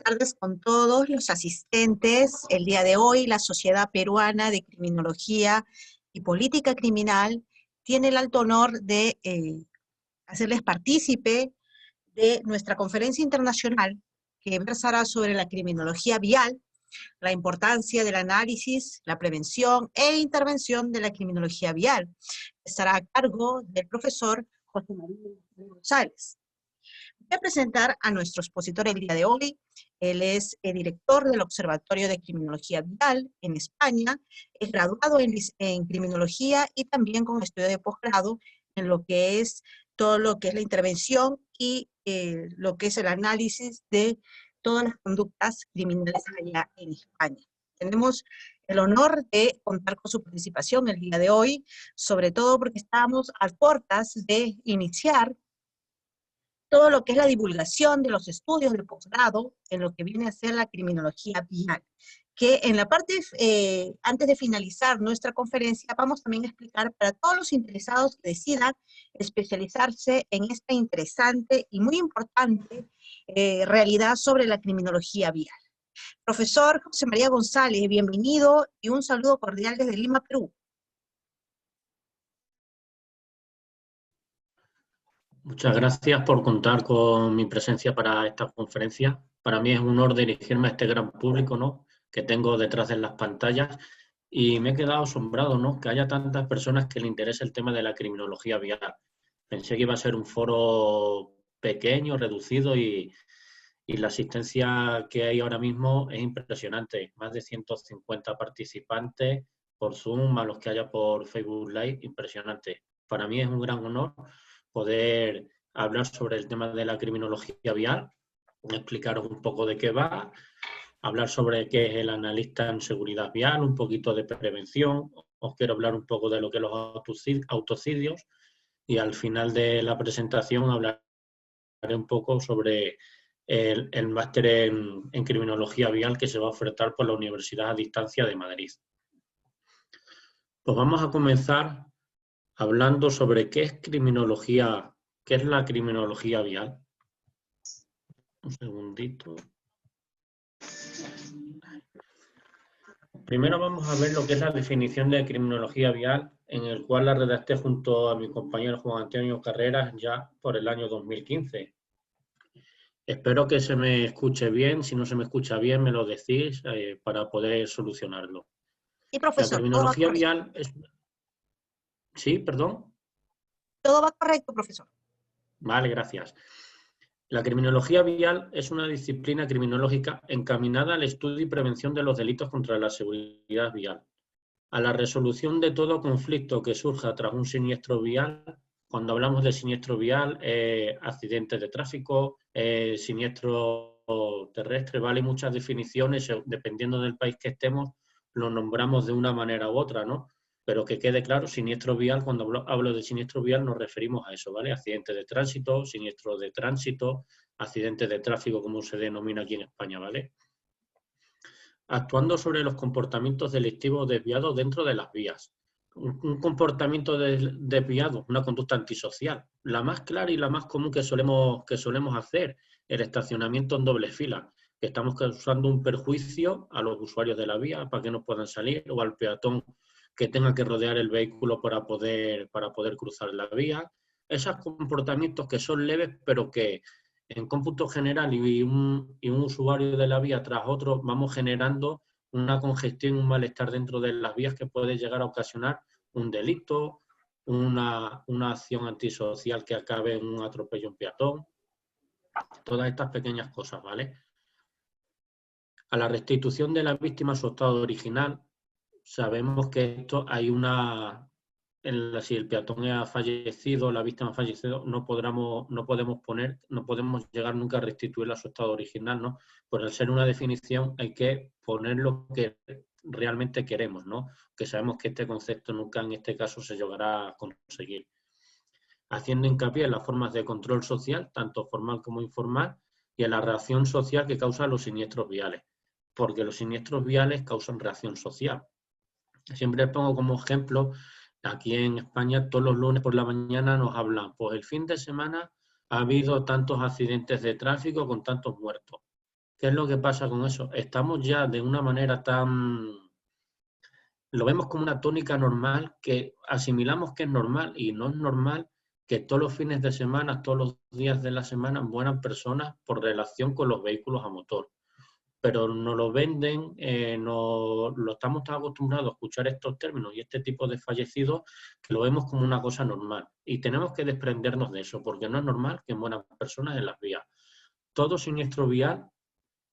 tardes con todos los asistentes. El día de hoy, la Sociedad Peruana de Criminología y Política Criminal tiene el alto honor de hacerles partícipe de nuestra conferencia internacional que versará sobre la criminología vial, la importancia del análisis, la prevención e intervención de la criminología vial. Estará a cargo del profesor José María González. Voy a presentar a nuestro expositor el día de hoy. Él es el director del Observatorio de Criminología Vial en España, es graduado en Criminología y también con estudio de posgrado en lo que es todo lo que es la intervención y lo que es el análisis de todas las conductas criminales allá en España. Tenemos el honor de contar con su participación el día de hoy, sobre todo porque estamos a puertas de iniciar todo lo que es la divulgación de los estudios de posgrado en lo que viene a ser la criminología vial, que en la parte, antes de finalizar nuestra conferencia, vamos también a explicar para todos los interesados que decidan especializarse en esta interesante y muy importante realidad sobre la criminología vial. Profesor José María González, bienvenido y un saludo cordial desde Lima, Perú. Muchas gracias por contar con mi presencia para esta conferencia. Para mí es un honor dirigirme a este gran público, ¿no?, que tengo detrás de las pantallas, y me he quedado asombrado, ¿no?, que haya tantas personas que le interese el tema de la criminología vial. Pensé que iba a ser un foro pequeño, reducido, y la asistencia que hay ahora mismo es impresionante. Más de 150 participantes por Zoom, a los que haya por Facebook Live, impresionante. Para mí es un gran honor poder hablar sobre el tema de la criminología vial, explicaros un poco de qué va, hablar sobre qué es el analista en seguridad vial, un poquito de prevención, os quiero hablar un poco de lo que son los autocidios, y al final de la presentación hablaré un poco sobre el máster en criminología vial que se va a ofertar por la Universidad a Distancia de Madrid. Pues vamos a comenzar hablando sobre qué es la criminología vial. Un segundito. Primero vamos a ver lo que es la definición de criminología vial, en el cual la redacté junto a mi compañero Juan Antonio Carreras ya por el año 2015. Espero que se me escuche bien. Si no se me escucha bien, me lo decís para poder solucionarlo. Sí, profesor. La criminología vial es... Sí, perdón. Todo va correcto, profesor. Vale, gracias. La criminología vial es una disciplina criminológica encaminada al estudio y prevención de los delitos contra la seguridad vial, a la resolución de todo conflicto que surja tras un siniestro vial. Cuando hablamos de siniestro vial, accidentes de tráfico, siniestro terrestre, ¿vale? Muchas definiciones, dependiendo del país que estemos, lo nombramos de una manera u otra, ¿no? Pero que quede claro, siniestro vial, cuando hablo de siniestro vial nos referimos a eso, ¿vale? Accidentes de tránsito, siniestro de tránsito, accidentes de tráfico, como se denomina aquí en España, ¿vale? Actuando sobre los comportamientos delictivos desviados dentro de las vías. Un comportamiento desviado, una conducta antisocial. La más clara y la más común que solemos hacer, el estacionamiento en doble fila, que estamos causando un perjuicio a los usuarios de la vía para que no puedan salir, o al peatón que tenga que rodear el vehículo para poder cruzar la vía. Esos comportamientos que son leves, pero que en cómputo general y un usuario de la vía tras otro vamos generando una congestión y un malestar dentro de las vías que puede llegar a ocasionar un delito, una acción antisocial que acabe en un atropello a un peatón. Todas estas pequeñas cosas, ¿vale? A la restitución de la víctima a su estado original, sabemos que esto hay si el peatón ha fallecido, la víctima ha fallecido, no podemos llegar nunca a restituirla a su estado original, ¿no? Por al ser una definición hay que poner lo que realmente queremos, ¿no? Que sabemos que este concepto nunca en este caso se llegará a conseguir. Haciendo hincapié en las formas de control social, tanto formal como informal, y en la reacción social que causan los siniestros viales, porque los siniestros viales causan reacción social. Siempre pongo como ejemplo, aquí en España todos los lunes por la mañana nos hablan, pues el fin de semana ha habido tantos accidentes de tráfico con tantos muertos. ¿Qué es lo que pasa con eso? Estamos ya de una manera tan... Lo vemos como una tónica normal que asimilamos que es normal y no es normal que todos los fines de semana, todos los días de la semana mueran personas por relación con los vehículos a motor. Pero nos lo venden, lo estamos tan acostumbrados a escuchar estos términos y este tipo de fallecidos que lo vemos como una cosa normal. Y tenemos que desprendernos de eso, porque no es normal que mueran personas en las vías. Todo siniestro vial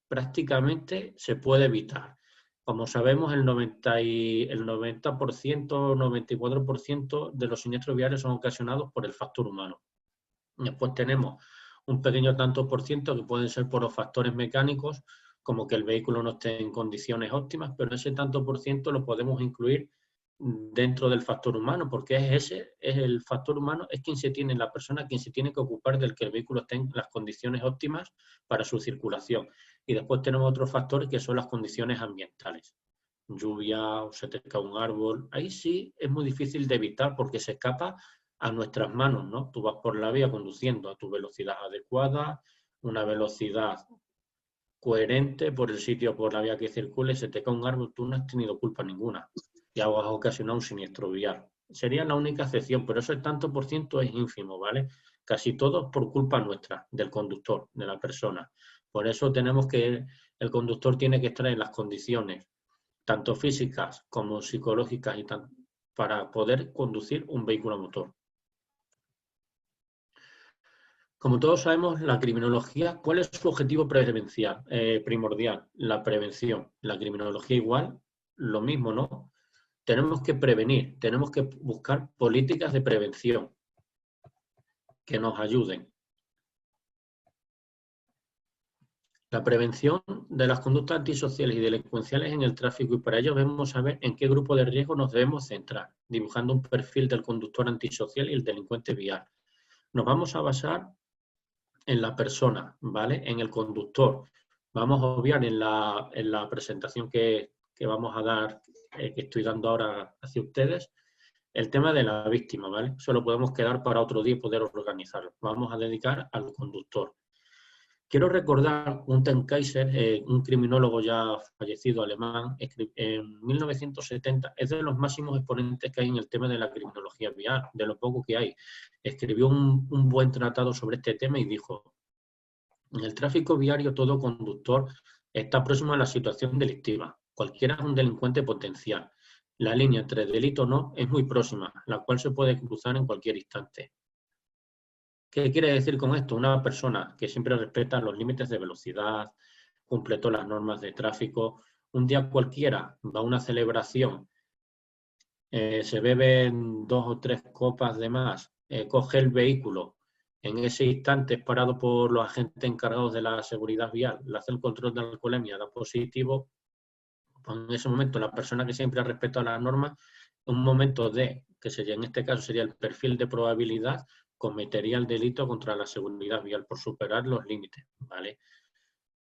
prácticamente se puede evitar. Como sabemos, el 90%, 94% de los siniestros viales son ocasionados por el factor humano. Después tenemos un pequeño tanto por ciento que pueden ser por los factores mecánicos, como que el vehículo no esté en condiciones óptimas, pero ese tanto por ciento lo podemos incluir dentro del factor humano, porque es el factor humano, es quien se tiene, la persona quien se tiene que ocupar del que el vehículo esté en las condiciones óptimas para su circulación. Y después tenemos otros factores que son las condiciones ambientales. Lluvia, o se te cae un árbol, ahí sí es muy difícil de evitar porque se escapa a nuestras manos, ¿no? Tú vas por la vía conduciendo a tu velocidad adecuada, una velocidad coherente por el sitio, por la vía que circule, se te cae un árbol, tú no has tenido culpa ninguna y has ocasionado un siniestro vial. Sería la única excepción, pero ese tanto por ciento es ínfimo, ¿vale? Casi todo por culpa nuestra, del conductor, de la persona. Por eso tenemos que, el conductor tiene que estar en las condiciones, tanto físicas como psicológicas, para poder conducir un vehículo a motor. Como todos sabemos, la criminología, ¿cuál es su objetivo primordial? La prevención. La criminología igual, lo mismo, ¿no? Tenemos que prevenir, tenemos que buscar políticas de prevención que nos ayuden. La prevención de las conductas antisociales y delincuenciales en el tráfico, y para ello debemos saber en qué grupo de riesgo nos debemos centrar, dibujando un perfil del conductor antisocial y el delincuente vial. Nos vamos a basar en la persona, ¿vale? En el conductor. Vamos a obviar en la presentación que vamos a dar, que estoy dando ahora hacia ustedes, el tema de la víctima, ¿vale? Eso lo podemos quedar para otro día y poder organizarlo. Vamos a dedicar al conductor. Quiero recordar un Ten Kaiser, un criminólogo ya fallecido alemán, en 1970, es de los máximos exponentes que hay en el tema de la criminología vial, de lo poco que hay. Escribió un buen tratado sobre este tema y dijo: en el tráfico viario todo conductor está próximo a la situación delictiva. Cualquiera es un delincuente potencial. La línea entre delito o no es muy próxima, la cual se puede cruzar en cualquier instante. ¿Qué quiere decir con esto? Una persona que siempre respeta los límites de velocidad, cumple todas las normas de tráfico. Un día cualquiera va a una celebración, se beben 2 o 3 copas de más, coge el vehículo, en ese instante es parado por los agentes encargados de la seguridad vial, le hace el control de alcoholemia, da positivo, pues en ese momento la persona que siempre ha respetado las normas, un momento que sería, en este caso sería el perfil de probabilidad, cometería el delito contra la seguridad vial por superar los límites, ¿vale?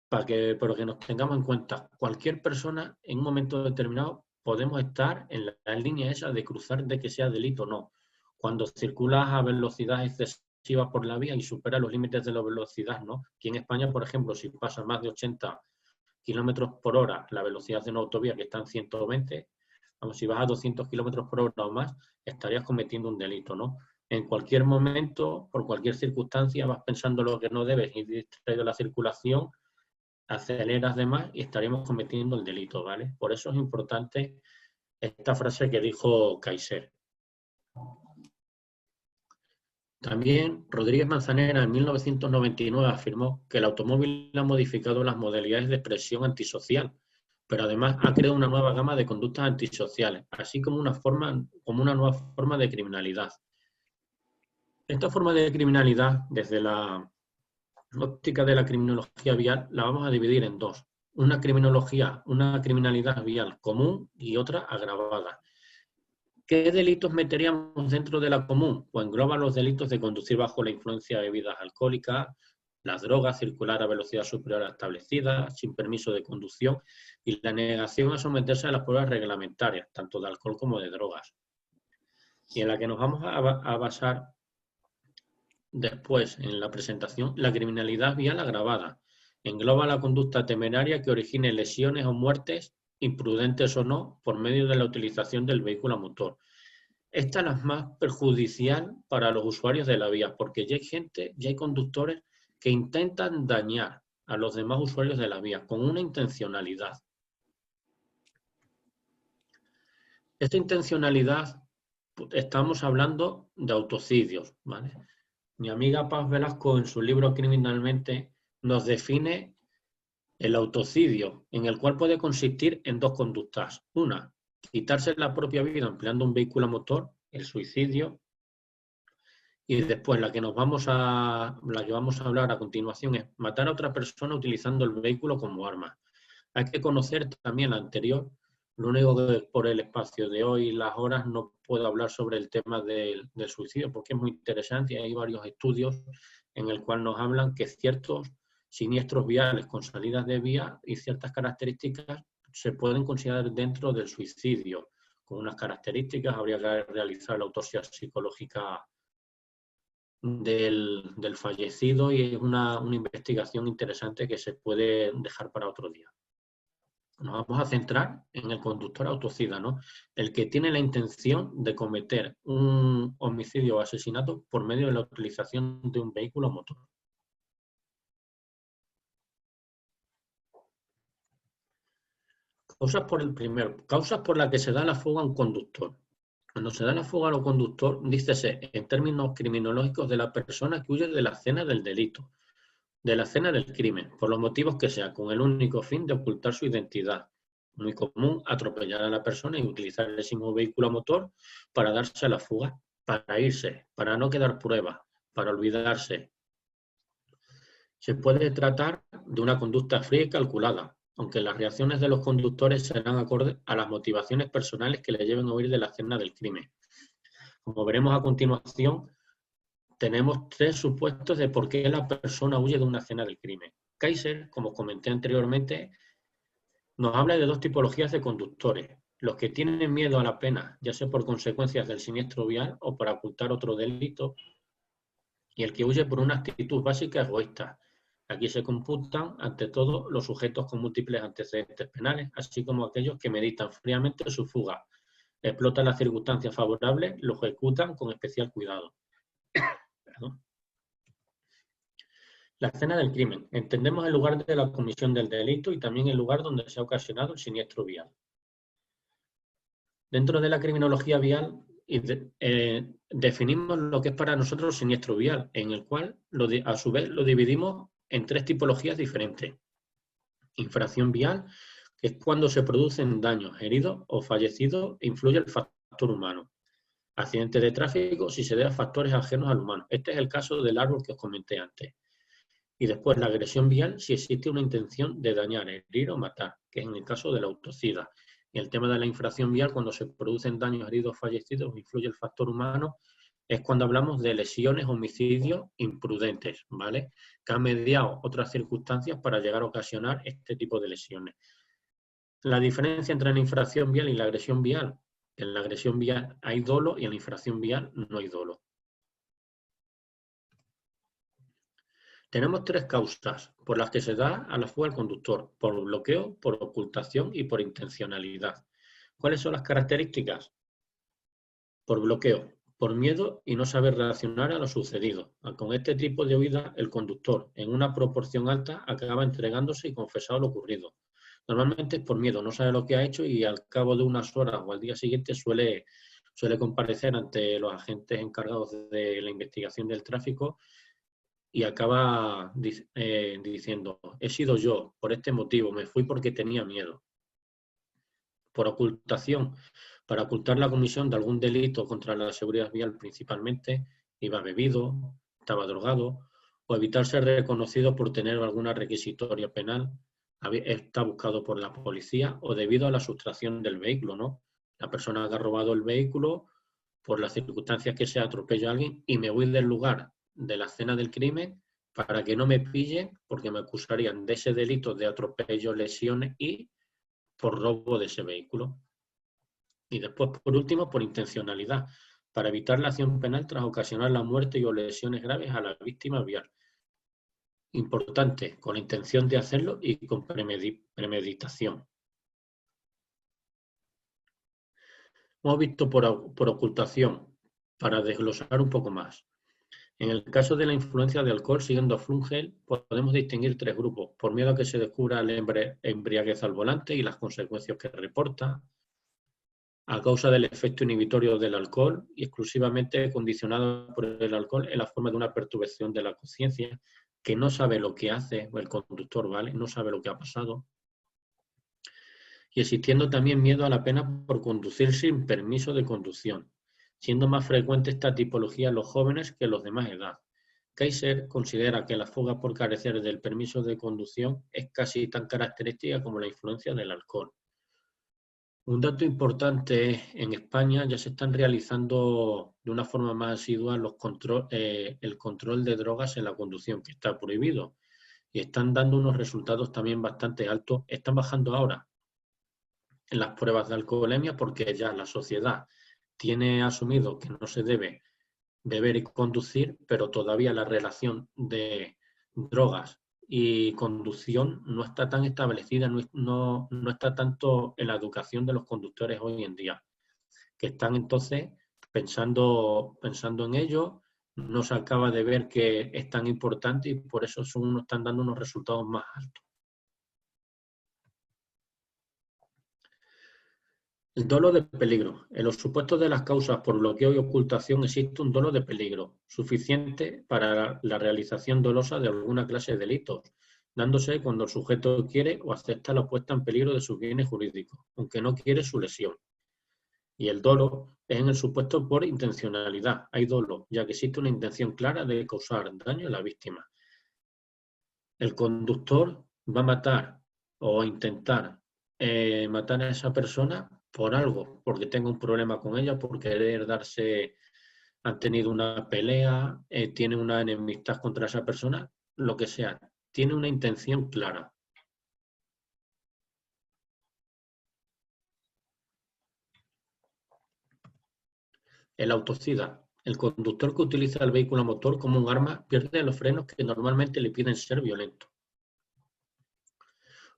Pero que nos tengamos en cuenta, cualquier persona en un momento determinado podemos estar en la línea esa de cruzar, de que sea delito o no. Cuando circulas a velocidad excesiva por la vía y supera los límites de la velocidad, ¿no? Aquí en España, por ejemplo, si pasa más de 80 kilómetros por hora la velocidad de una autovía que está en 120, vamos, si vas a 200 kilómetros por hora o más, estarías cometiendo un delito, ¿no? En cualquier momento, por cualquier circunstancia, vas pensando lo que no debes y distraído la circulación, aceleras de más y estaríamos cometiendo el delito, ¿vale? Por eso es importante esta frase que dijo Kaiser. También Rodríguez Manzanera en 1999 afirmó que el automóvil ha modificado las modalidades de expresión antisocial, pero además ha creado una nueva gama de conductas antisociales, así como una nueva forma de criminalidad. Esta forma de criminalidad, desde la óptica de la criminología vial, la vamos a dividir en dos. Una criminalidad vial común y otra agravada. ¿Qué delitos meteríamos dentro de la común? Pues engloba los delitos de conducir bajo la influencia de bebidas alcohólicas, las drogas, circular a velocidad superior a la establecida, sin permiso de conducción y la negación a someterse a las pruebas reglamentarias, tanto de alcohol como de drogas. Y en la que nos vamos a basar después en la presentación, la criminalidad vial agravada. Engloba la conducta temeraria que origine lesiones o muertes, imprudentes o no, por medio de la utilización del vehículo a motor. Esta es la más perjudicial para los usuarios de la vía, porque ya hay gente, ya hay conductores que intentan dañar a los demás usuarios de la vía con una intencionalidad. Esta intencionalidad, estamos hablando de autocidios, ¿vale? Mi amiga Paz Velasco, en su libro Criminalmente, nos define el autocidio, en el cual puede consistir en dos conductas. Una, quitarse la propia vida empleando un vehículo a motor, el suicidio, y después la que la llevamos a hablar a continuación es matar a otra persona utilizando el vehículo como arma. Hay que conocer también la anterior. Lo único que por el espacio de hoy y las horas no puedo hablar sobre el tema del suicidio porque es muy interesante y hay varios estudios en el cual nos hablan que ciertos siniestros viales con salidas de vía y ciertas características se pueden considerar dentro del suicidio. Con unas características habría que realizar la autopsia psicológica del fallecido y es una investigación interesante que se puede dejar para otro día. Nos vamos a centrar en el conductor autocida, ¿no? El que tiene la intención de cometer un homicidio o asesinato por medio de la utilización de un vehículo motor. Causas por las que se da la fuga a un conductor. Cuando se da la fuga a un conductor, dícese en términos criminológicos de la persona que huye de la escena del delito, de la escena del crimen, por los motivos que sea, con el único fin de ocultar su identidad. Muy común atropellar a la persona y utilizar el mismo vehículo a motor para darse a la fuga, para irse, para no quedar pruebas, para olvidarse. Se puede tratar de una conducta fría y calculada, aunque las reacciones de los conductores serán acordes a las motivaciones personales que le lleven a huir de la escena del crimen. Como veremos a continuación, tenemos tres supuestos de por qué la persona huye de una escena del crimen. Kaiser, como comenté anteriormente, nos habla de dos tipologías de conductores. Los que tienen miedo a la pena, ya sea por consecuencias del siniestro vial o para ocultar otro delito, y el que huye por una actitud básica egoísta. Aquí se computan, ante todo, los sujetos con múltiples antecedentes penales, así como aquellos que meditan fríamente su fuga, explotan las circunstancias favorables, lo ejecutan con especial cuidado. Perdón. La escena del crimen. Entendemos el lugar de la comisión del delito y también el lugar donde se ha ocasionado el siniestro vial. Dentro de la criminología vial definimos lo que es para nosotros siniestro vial, en el cual a su vez lo dividimos en tres tipologías diferentes. Infracción vial, que es cuando se producen daños, heridos o fallecidos e influye el factor humano. Accidente de tráfico si se debe a factores ajenos al humano. Este es el caso del árbol que os comenté antes. Y después la agresión vial si existe una intención de dañar, herir o matar, que es en el caso del autocida. Y el tema de la infracción vial, cuando se producen daños, heridos, fallecidos, influye el factor humano, es cuando hablamos de lesiones, homicidios imprudentes, ¿vale? Que han mediado otras circunstancias para llegar a ocasionar este tipo de lesiones. La diferencia entre la infracción vial y la agresión vial. En la agresión vial hay dolo y en la infracción vial no hay dolo. Tenemos tres causas por las que se da a la fuga el conductor: por bloqueo, por ocultación y por intencionalidad. ¿Cuáles son las características? Por bloqueo, por miedo y no saber reaccionar a lo sucedido. Con este tipo de huida, el conductor, en una proporción alta, acaba entregándose y confesando lo ocurrido. Normalmente es por miedo, no sabe lo que ha hecho y al cabo de unas horas o al día siguiente suele comparecer ante los agentes encargados de la investigación del tráfico y acaba diciendo: he sido yo, por este motivo, me fui porque tenía miedo. Por ocultación, para ocultar la comisión de algún delito contra la seguridad vial principalmente, iba bebido, estaba drogado, o evitar ser reconocido por tener alguna requisitoria penal, está buscado por la policía o debido a la sustracción del vehículo, ¿no? La persona que ha robado el vehículo, por las circunstancias que sea, atropello a alguien y me voy del lugar de la escena del crimen para que no me pillen porque me acusarían de ese delito de atropello, lesiones y por robo de ese vehículo. Y después, por último, por intencionalidad, para evitar la acción penal tras ocasionar la muerte y o lesiones graves a la víctima vial. importante, con la intención de hacerlo y con premeditación. Hemos visto por ocultación, para desglosar un poco más. En el caso de la influencia de alcohol siguiendo a Flungel, podemos distinguir 3 grupos, por miedo a que se descubra la embriaguez al volante y las consecuencias que reporta, a causa del efecto inhibitorio del alcohol y exclusivamente condicionado por el alcohol en la forma de una perturbación de la conciencia, que no sabe lo que hace, o el conductor, ¿vale? No sabe lo que ha pasado. Y existiendo también miedo a la pena por conducir sin permiso de conducción, siendo más frecuente esta tipología en los jóvenes que en los de más edad. Kaiser considera que la fuga por carecer del permiso de conducción es casi tan característica como la influencia del alcohol. Un dato importante, en España ya se están realizando de una forma más asidua el control de drogas en la conducción, que está prohibido, y están dando unos resultados también bastante altos. Están bajando ahora en las pruebas de alcoholemia porque ya la sociedad tiene asumido que no se debe beber y conducir, pero todavía la relación de drogas y conducción no está tan establecida, no está tanto en la educación de los conductores hoy en día, que están entonces pensando en ello, no se acaba de ver que es tan importante y por eso están dando unos resultados más altos. El dolo de peligro. En los supuestos de las causas por bloqueo y ocultación existe un dolo de peligro, suficiente para la realización dolosa de alguna clase de delitos, dándose cuando el sujeto quiere o acepta la puesta en peligro de sus bienes jurídicos, aunque no quiere su lesión. Y el dolo es en el supuesto por intencionalidad. Hay dolo, ya que existe una intención clara de causar daño a la víctima. El conductor va a matar o a intentar matar a esa persona por algo, porque tenga un problema con ella, por querer darse, han tenido una pelea, tiene una enemistad contra esa persona, lo que sea, tiene una intención clara. El autocida. El conductor que utiliza el vehículo a motor como un arma pierde los frenos que normalmente le piden ser violento.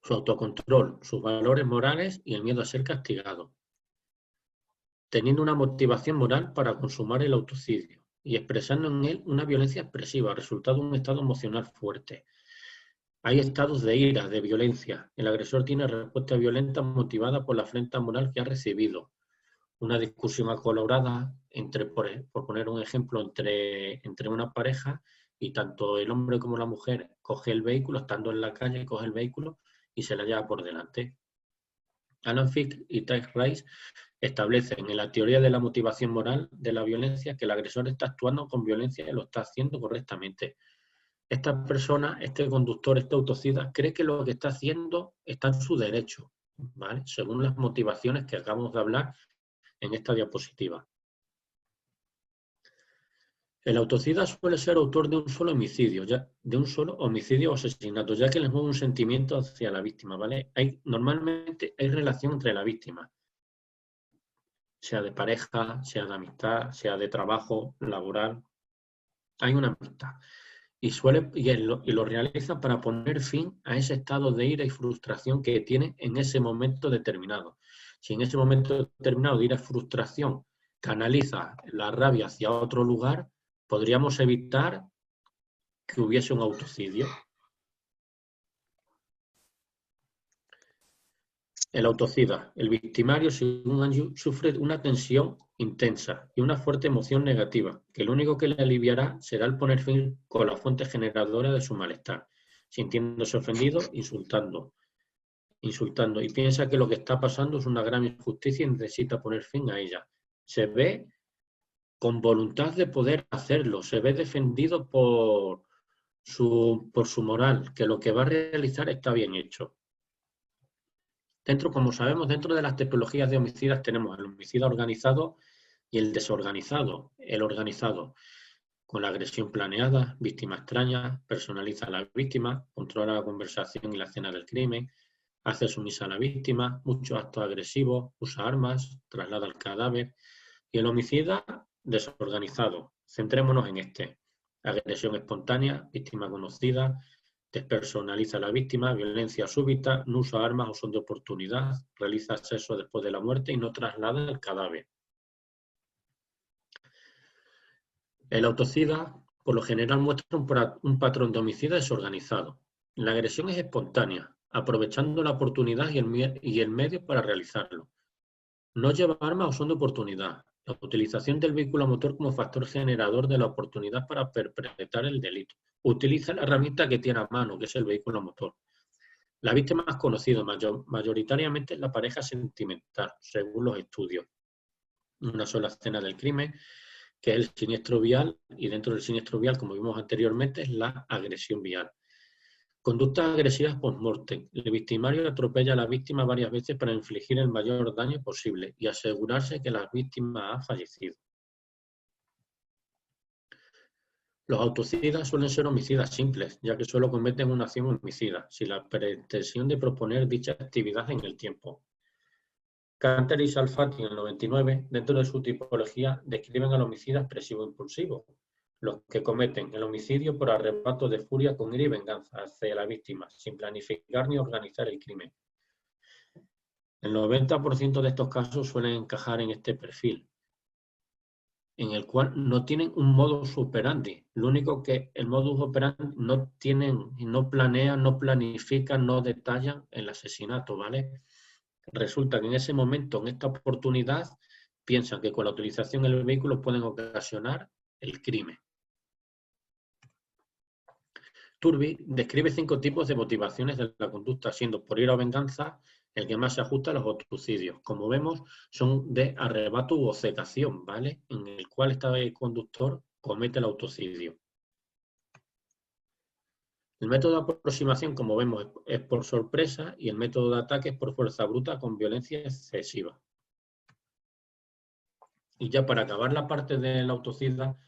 Su autocontrol, sus valores morales y el miedo a ser castigado. Teniendo una motivación moral para consumar el autocidio y expresando en él una violencia expresiva, resultado de un estado emocional fuerte. Hay estados de ira, de violencia. El agresor tiene respuesta violenta motivada por la afrenta moral que ha recibido. Una discusión acalorada, por poner un ejemplo, entre una pareja, y tanto el hombre como la mujer coge el vehículo, estando en la calle, coge el vehículo y se la lleva por delante. Alan Fick y Ty Rice establecen en la teoría de la motivación moral de la violencia que el agresor está actuando con violencia y lo está haciendo correctamente. Esta persona, este conductor, este autocida, cree que lo que está haciendo está en su derecho, ¿vale? Según las motivaciones que acabamos de hablar en esta diapositiva. El autocida suele ser autor de un solo homicidio, o asesinato, ya que les mueve un sentimiento hacia la víctima, ¿vale? Normalmente hay relación entre la víctima, sea de pareja, sea de amistad, sea de trabajo, laboral. Hay una amistad. Y lo realiza para poner fin a ese estado de ira y frustración que tiene en ese momento determinado. Si en ese momento determinado de ira y frustración canaliza la rabia hacia otro lugar, podríamos evitar que hubiese un autocidio. El autocida. El victimario, según Anju, sufre una tensión intensa y una fuerte emoción negativa, que lo único que le aliviará será el poner fin con la fuente generadora de su malestar, sintiéndose ofendido, insultando, y piensa que lo que está pasando es una gran injusticia y necesita poner fin a ella. Se ve con voluntad de poder hacerlo, se ve defendido por su moral, que lo que va a realizar está bien hecho. Como sabemos, dentro de las tipologías de homicidas tenemos el homicida organizado y el desorganizado. El organizado, con la agresión planeada, víctima extraña, personaliza a la víctima, controla la conversación y la escena del crimen, hace sumisa a la víctima, muchos actos agresivos, usa armas, traslada el cadáver. Y el homicida desorganizado, centrémonos en este. Agresión espontánea, víctima conocida, Despersonaliza a la víctima, violencia súbita, no usa armas o son de oportunidad, realiza sexo después de la muerte y no traslada el cadáver. El autocida, por lo general, muestra un patrón de homicidio desorganizado. La agresión es espontánea, aprovechando la oportunidad y el medio para realizarlo. No lleva armas o son de oportunidad. La utilización del vehículo motor como factor generador de la oportunidad para perpetrar el delito. Utiliza la herramienta que tiene a mano, que es el vehículo motor. La víctima más conocida mayoritariamente es la pareja sentimental, según los estudios. Una sola escena del crimen, que es el siniestro vial, y dentro del siniestro vial, como vimos anteriormente, es la agresión vial. Conductas agresivas post-mortem. El victimario atropella a la víctima varias veces para infligir el mayor daño posible y asegurarse que la víctima ha fallecido. Los autocidas suelen ser homicidas simples, ya que solo cometen una acción homicida, sin la pretensión de proponer dicha actividad en el tiempo. Canter y Salfati, en el 99, dentro de su tipología, describen al homicida expresivo-impulsivo, los que cometen el homicidio por arrebato de furia con ira y venganza hacia la víctima, sin planificar ni organizar el crimen. El 90% de estos casos suelen encajar en este perfil, en el cual no tienen un modus operandi. Lo único que el modus operandi no planean, no planifican, no detallan el asesinato, ¿vale? Resulta que en ese momento, en esta oportunidad, piensan que con la utilización del vehículo pueden ocasionar el crimen. Turbi describe 5 tipos de motivaciones de la conducta, siendo por ira o venganza el que más se ajusta a los autocidios. Como vemos, son de arrebato u obcecación, ¿vale? En el cual este conductor comete el autocidio. El método de aproximación, como vemos, es por sorpresa y el método de ataque es por fuerza bruta con violencia excesiva. Y ya para acabar la parte del autocida,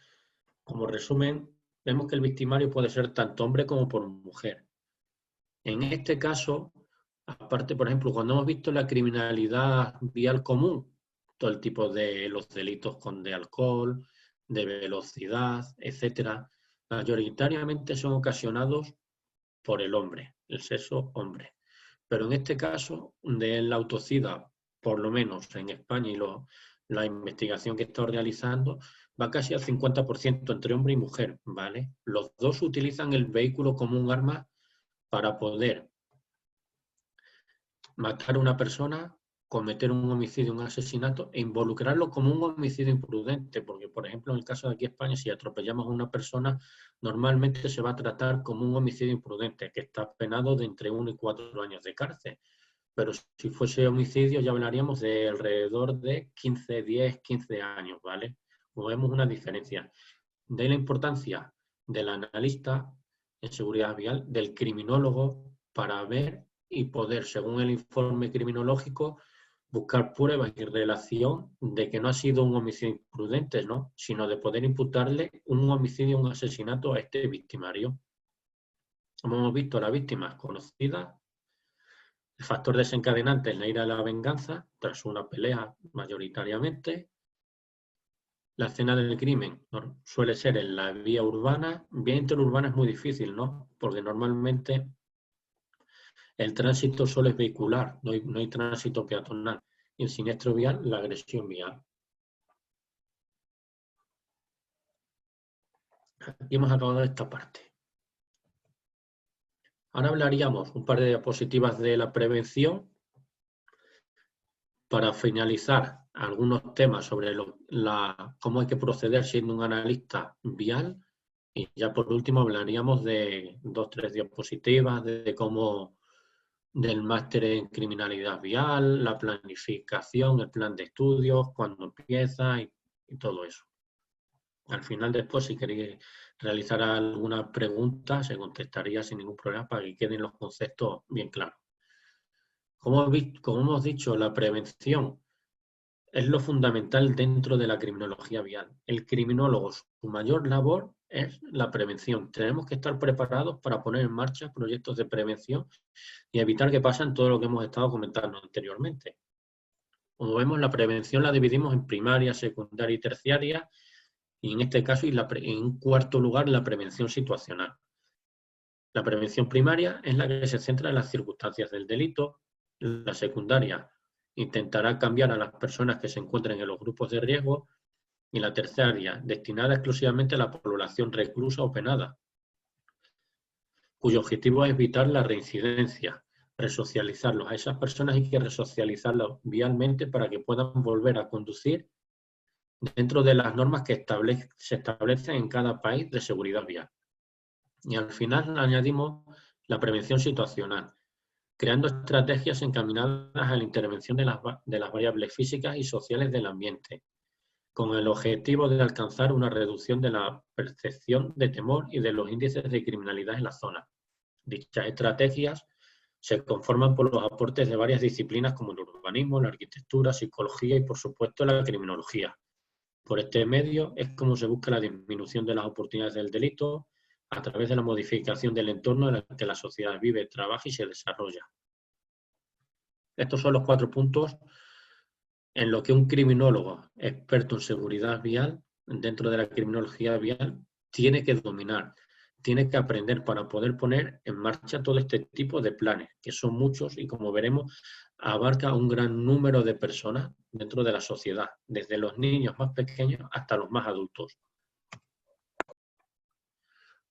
como resumen, vemos que el victimario puede ser tanto hombre como por mujer. En este caso, aparte, por ejemplo, cuando hemos visto la criminalidad vial común, todo el tipo de los delitos de alcohol, de velocidad, etcétera, mayoritariamente son ocasionados por el hombre, el sexo hombre. Pero en este caso, del autocida, por lo menos en España y la investigación que he estado realizando, va casi al 50% entre hombre y mujer, ¿vale? Los dos utilizan el vehículo como un arma para poder matar a una persona, cometer un homicidio, un asesinato e involucrarlo como un homicidio imprudente, porque por ejemplo en el caso de aquí en España, si atropellamos a una persona, normalmente se va a tratar como un homicidio imprudente, que está penado de entre 1 y 4 años de cárcel. Pero si fuese homicidio ya hablaríamos de alrededor de 10, 15 años, ¿vale? Como vemos una diferencia. De ahí la importancia del analista en seguridad vial, del criminólogo, para ver y poder, según el informe criminológico, buscar pruebas y relación de que no ha sido un homicidio imprudente, ¿no? Sino de poder imputarle un homicidio, un asesinato a este victimario. Como hemos visto, la víctima es conocida. El factor desencadenante es la ira de la venganza, tras una pelea mayoritariamente. La escena del crimen, ¿no?, suele ser en la vía urbana. Vía interurbana es muy difícil, ¿no? Porque normalmente el tránsito solo es vehicular, no hay tránsito peatonal. Y el siniestro vial, la agresión vial. Aquí hemos acabado esta parte. Ahora hablaríamos un par de diapositivas de la prevención para finalizar algunos temas sobre cómo hay que proceder siendo un analista vial, y ya por último hablaríamos de 2 o 3 diapositivas del máster en criminalidad vial, la planificación, el plan de estudios, cuándo empieza y todo eso. Al final después, si queréis realizar alguna pregunta, se contestaría sin ningún problema para que queden los conceptos bien claros. Como hemos dicho, la prevención es lo fundamental dentro de la criminología vial. El criminólogo, su mayor labor es la prevención. Tenemos que estar preparados para poner en marcha proyectos de prevención y evitar que pasen todo lo que hemos estado comentando anteriormente. Como vemos, la prevención la dividimos en primaria, secundaria y terciaria, y en este caso, en cuarto lugar, la prevención situacional. La prevención primaria es la que se centra en las circunstancias del delito. La secundaria intentará cambiar a las personas que se encuentren en los grupos de riesgo. Y la tercera, destinada exclusivamente a la población reclusa o penada, cuyo objetivo es evitar la reincidencia, resocializarlos. A esas personas hay que resocializarlos vialmente para que puedan volver a conducir dentro de las normas que se establecen en cada país de seguridad vial. Y al final añadimos la prevención situacional, creando estrategias encaminadas a la intervención de las variables físicas y sociales del ambiente, con el objetivo de alcanzar una reducción de la percepción de temor y de los índices de criminalidad en la zona. Dichas estrategias se conforman por los aportes de varias disciplinas como el urbanismo, la arquitectura, psicología y, por supuesto, la criminología. Por este medio es como se busca la disminución de las oportunidades del delito a través de la modificación del entorno en el que la sociedad vive, trabaja y se desarrolla. Estos son los 4 puntos en lo que un criminólogo experto en seguridad vial, dentro de la criminología vial, tiene que dominar, tiene que aprender para poder poner en marcha todo este tipo de planes, que son muchos y, como veremos, abarca un gran número de personas dentro de la sociedad, desde los niños más pequeños hasta los más adultos.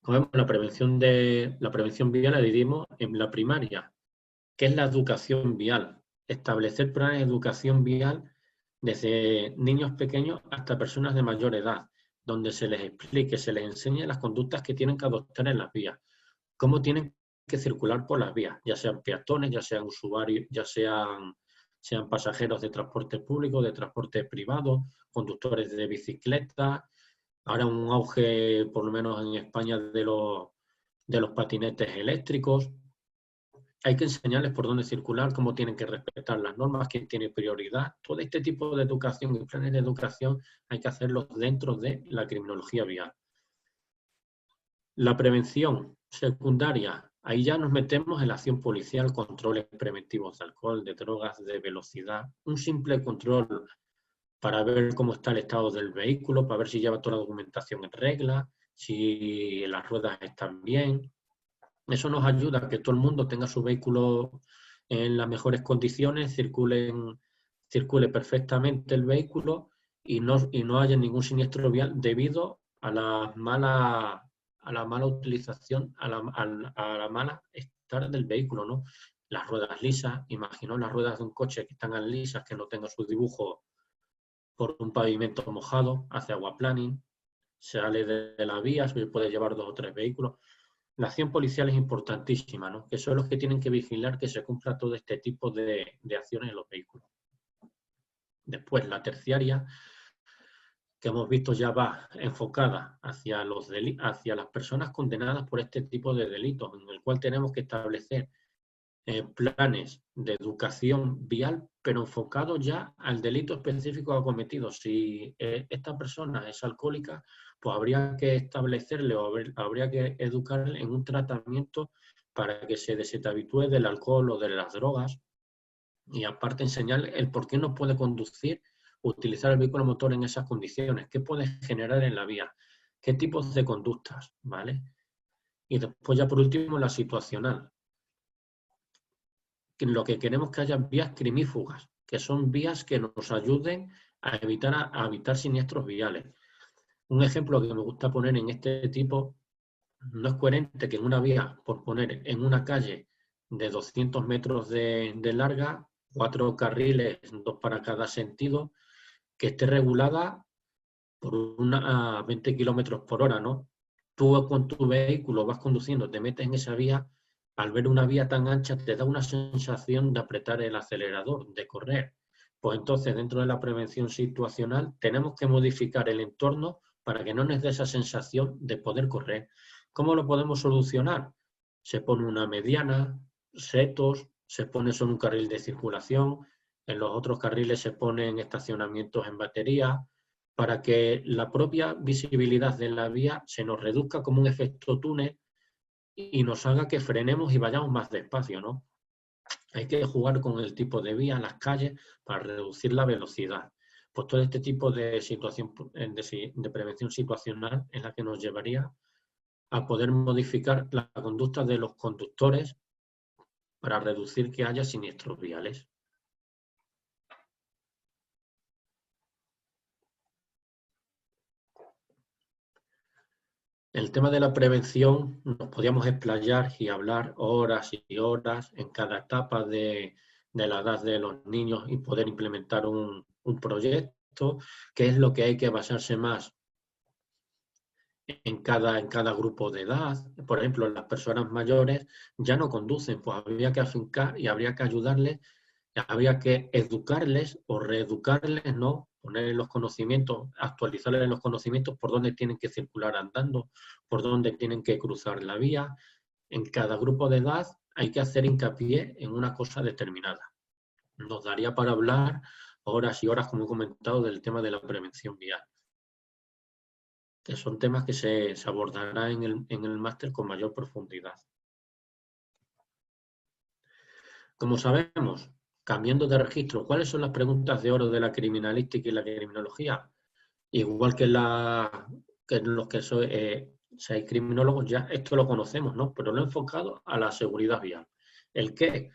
Como vemos, la prevención vial la dividimos en la primaria, que es la educación vial, establecer planes de educación vial desde niños pequeños hasta personas de mayor edad, donde se les explique, se les enseñe las conductas que tienen que adoptar en las vías, cómo tienen que circular por las vías, ya sean peatones, ya sean usuarios, ya sean pasajeros de transporte público, de transporte privado, conductores de bicicletas. Ahora un auge, por lo menos en España, de los patinetes eléctricos. Hay que enseñarles por dónde circular, cómo tienen que respetar las normas, quién tiene prioridad. Todo este tipo de educación y planes de educación hay que hacerlos dentro de la criminología vial. La prevención secundaria, ahí ya nos metemos en la acción policial, controles preventivos de alcohol, de drogas, de velocidad, un simple control para ver cómo está el estado del vehículo, para ver si lleva toda la documentación en regla, si las ruedas están bien. Eso nos ayuda a que todo el mundo tenga su vehículo en las mejores condiciones, circule perfectamente el vehículo y no haya ningún siniestro vial debido a la mala utilización, a la mala estar del vehículo, ¿no? Las ruedas lisas, imagino las ruedas de un coche que están lisas, que no tenga su dibujo por un pavimento mojado, hace aguaplaning, sale de la vía, se puede llevar 2 o 3 vehículos. La acción policial es importantísima, ¿no? Que son los que tienen que vigilar que se cumpla todo este tipo de acciones en los vehículos. Después, la terciaria, que hemos visto ya va enfocada hacia las personas condenadas por este tipo de delitos, en el cual tenemos que establecer planes de educación vial, pero enfocados ya al delito específico acometido. Si esta persona es alcohólica, pues habría que establecerle o habría que educarle en un tratamiento para que se deshabitúe del alcohol o de las drogas, y aparte enseñarle el por qué no puede conducir, utilizar el vehículo motor en esas condiciones, qué puede generar en la vía, qué tipos de conductas, ¿vale? Y después ya por último la situacional. Lo que queremos que haya vías crimífugas, que son vías que nos ayuden a evitar siniestros viales. Un ejemplo que me gusta poner en este tipo, no es coherente que en una vía, por poner en una calle de 200 metros de larga, 4 carriles, 2 para cada sentido, que esté regulada por a 20 kilómetros por hora, ¿no? Tú con tu vehículo vas conduciendo, te metes en esa vía, al ver una vía tan ancha te da una sensación de apretar el acelerador, de correr. Pues entonces, dentro de la prevención situacional, tenemos que modificar el entorno para que no nos dé esa sensación de poder correr. ¿Cómo lo podemos solucionar? Se pone una mediana, setos, se pone solo un carril de circulación, en los otros carriles se ponen estacionamientos en batería, para que la propia visibilidad de la vía se nos reduzca como un efecto túnel y nos haga que frenemos y vayamos más despacio, ¿no? Hay que jugar con el tipo de vía, las calles, para reducir la velocidad. Pues todo este tipo de situación de prevención situacional es la que nos llevaría a poder modificar la conducta de los conductores para reducir que haya siniestros viales. El tema de la prevención nos podíamos explayar y hablar horas y horas en cada etapa de la edad de los niños y poder implementar un proyecto, que es lo que hay que basarse más en cada grupo de edad. Por ejemplo, las personas mayores ya no conducen, pues habría que afincar y habría que ayudarles, habría que educarles o reeducarles, ¿no? Poner los conocimientos, actualizarles los conocimientos por dónde tienen que circular andando, por dónde tienen que cruzar la vía. En cada grupo de edad hay que hacer hincapié en una cosa determinada. Nos daría para hablar horas y horas, como he comentado, del tema de la prevención vial, que son temas que se abordará en el máster con mayor profundidad. Como sabemos, cambiando de registro, ¿cuáles son las preguntas de oro de la criminalística y la criminología? Igual que los que seáis criminólogos, ya esto lo conocemos, ¿no? Pero lo he enfocado a la seguridad vial. ¿El qué?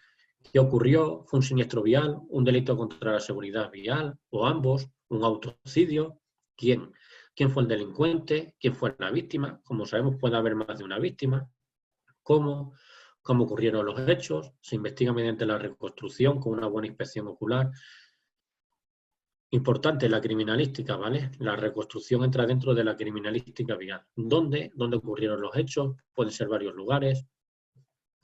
¿Qué ocurrió? ¿Fue un siniestro vial? ¿Un delito contra la seguridad vial? ¿O ambos? ¿Un autocidio? ¿Quién? ¿Quién fue el delincuente? ¿Quién fue la víctima? Como sabemos, puede haber más de una víctima. ¿Cómo? ¿Cómo ocurrieron los hechos? Se investiga mediante la reconstrucción con una buena inspección ocular. Importante la criminalística, ¿vale? La reconstrucción entra dentro de la criminalística vial. ¿Dónde? ¿Dónde ocurrieron los hechos? Pueden ser varios lugares.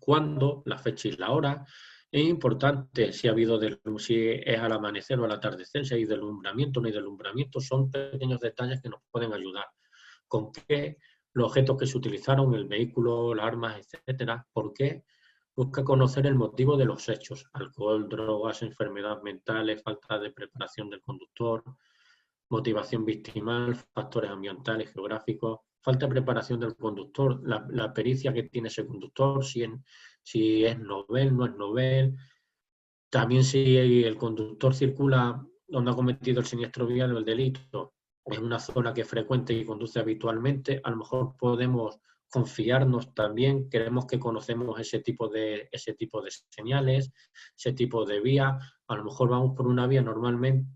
¿Cuándo? La fecha y la hora. Es importante si es al amanecer o al atardecer, si hay deslumbramiento o no hay deslumbramiento. Son pequeños detalles que nos pueden ayudar. ¿Con qué? Los objetos que se utilizaron, el vehículo, las armas, etcétera. ¿Por qué? Busca conocer el motivo de los hechos: alcohol, drogas, enfermedades mentales, falta de preparación del conductor, motivación victimal, factores ambientales, geográficos, falta de preparación del conductor, la pericia que tiene ese conductor, si es novel, no es novel. También si el conductor circula donde ha cometido el siniestro vial o el delito, en una zona que frecuente y conduce habitualmente, a lo mejor podemos confiarnos también, creemos que conocemos ese tipo de señales, ese tipo de vía. A lo mejor vamos por una vía normalmente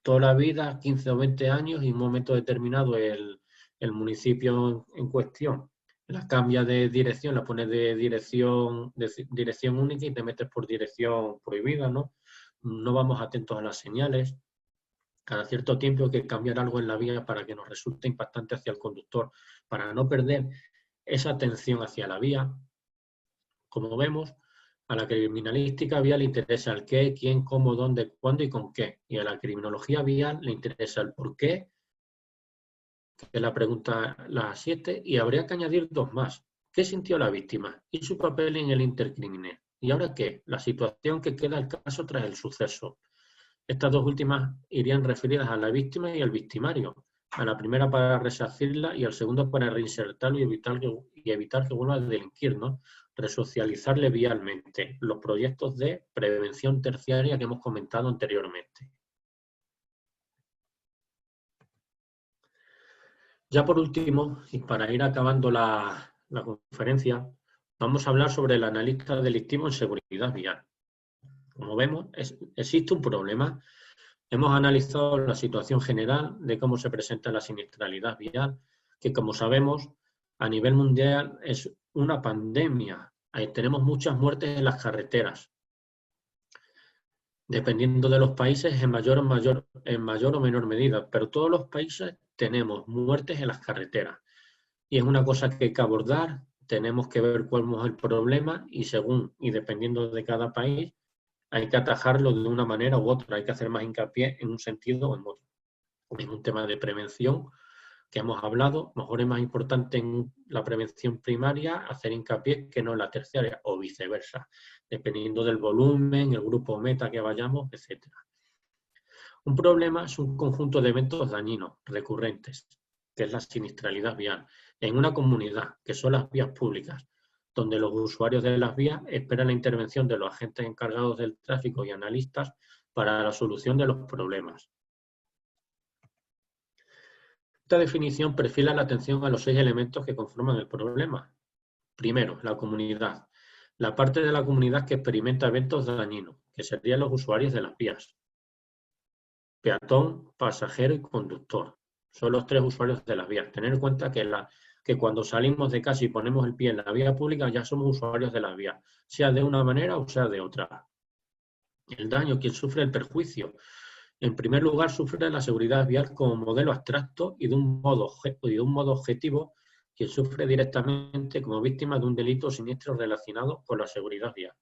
toda la vida, 15 o 20 años, y en un momento determinado el municipio en cuestión la cambia de dirección, la pones de dirección única y te metes por dirección prohibida, ¿no? No vamos atentos a las señales. Cada cierto tiempo hay que cambiar algo en la vía para que nos resulte impactante hacia el conductor, para no perder esa atención hacia la vía. Como vemos, a la criminalística vial le interesa el qué, quién, cómo, dónde, cuándo y con qué. Y a la criminología vial le interesa el por qué, que es la pregunta la 7, y habría que añadir dos más. ¿Qué sintió la víctima? Y su papel en el intercriminal. ¿Y ahora qué? La situación que queda el caso tras el suceso. Estas dos últimas irían referidas a la víctima y al victimario. A la primera para resarcirla y al segundo para reinsertarlo y evitar que vuelva a delinquir, ¿no? Resocializarle vialmente. Los proyectos de prevención terciaria que hemos comentado anteriormente. Ya por último, y para ir acabando la conferencia, vamos a hablar sobre el analista delictivo en seguridad vial. Como vemos, existe un problema. Hemos analizado la situación general de cómo se presenta la siniestralidad vial, que como sabemos, a nivel mundial es una pandemia. Tenemos muchas muertes en las carreteras. Dependiendo de los países, en mayor o menor medida, pero todos los países tenemos muertes en las carreteras. Y es una cosa que hay que abordar, tenemos que ver cuál es el problema y dependiendo de cada país, hay que atajarlo de una manera u otra, hay que hacer más hincapié en un sentido o en otro. Es un tema de prevención que hemos hablado, mejor es más importante en la prevención primaria hacer hincapié que no en la terciaria, o viceversa, dependiendo del volumen, el grupo meta que vayamos, etc. Un problema es un conjunto de eventos dañinos, recurrentes, que es la siniestralidad vial, en una comunidad, que son las vías públicas, donde los usuarios de las vías esperan la intervención de los agentes encargados del tráfico y analistas para la solución de los problemas. Esta definición perfila la atención a los 6 elementos que conforman el problema. Primero, la comunidad. La parte de la comunidad que experimenta eventos dañinos, que serían los usuarios de las vías. Peatón, pasajero y conductor. Son los 3 usuarios de las vías. Tener en cuenta que cuando salimos de casa y ponemos el pie en la vía pública ya somos usuarios de las vías, sea de una manera o sea de otra. El daño, quien sufre el perjuicio. En primer lugar, sufre la seguridad vial como modelo abstracto y de un modo objetivo, quien sufre directamente como víctima de un delito o siniestro relacionado con la seguridad vial.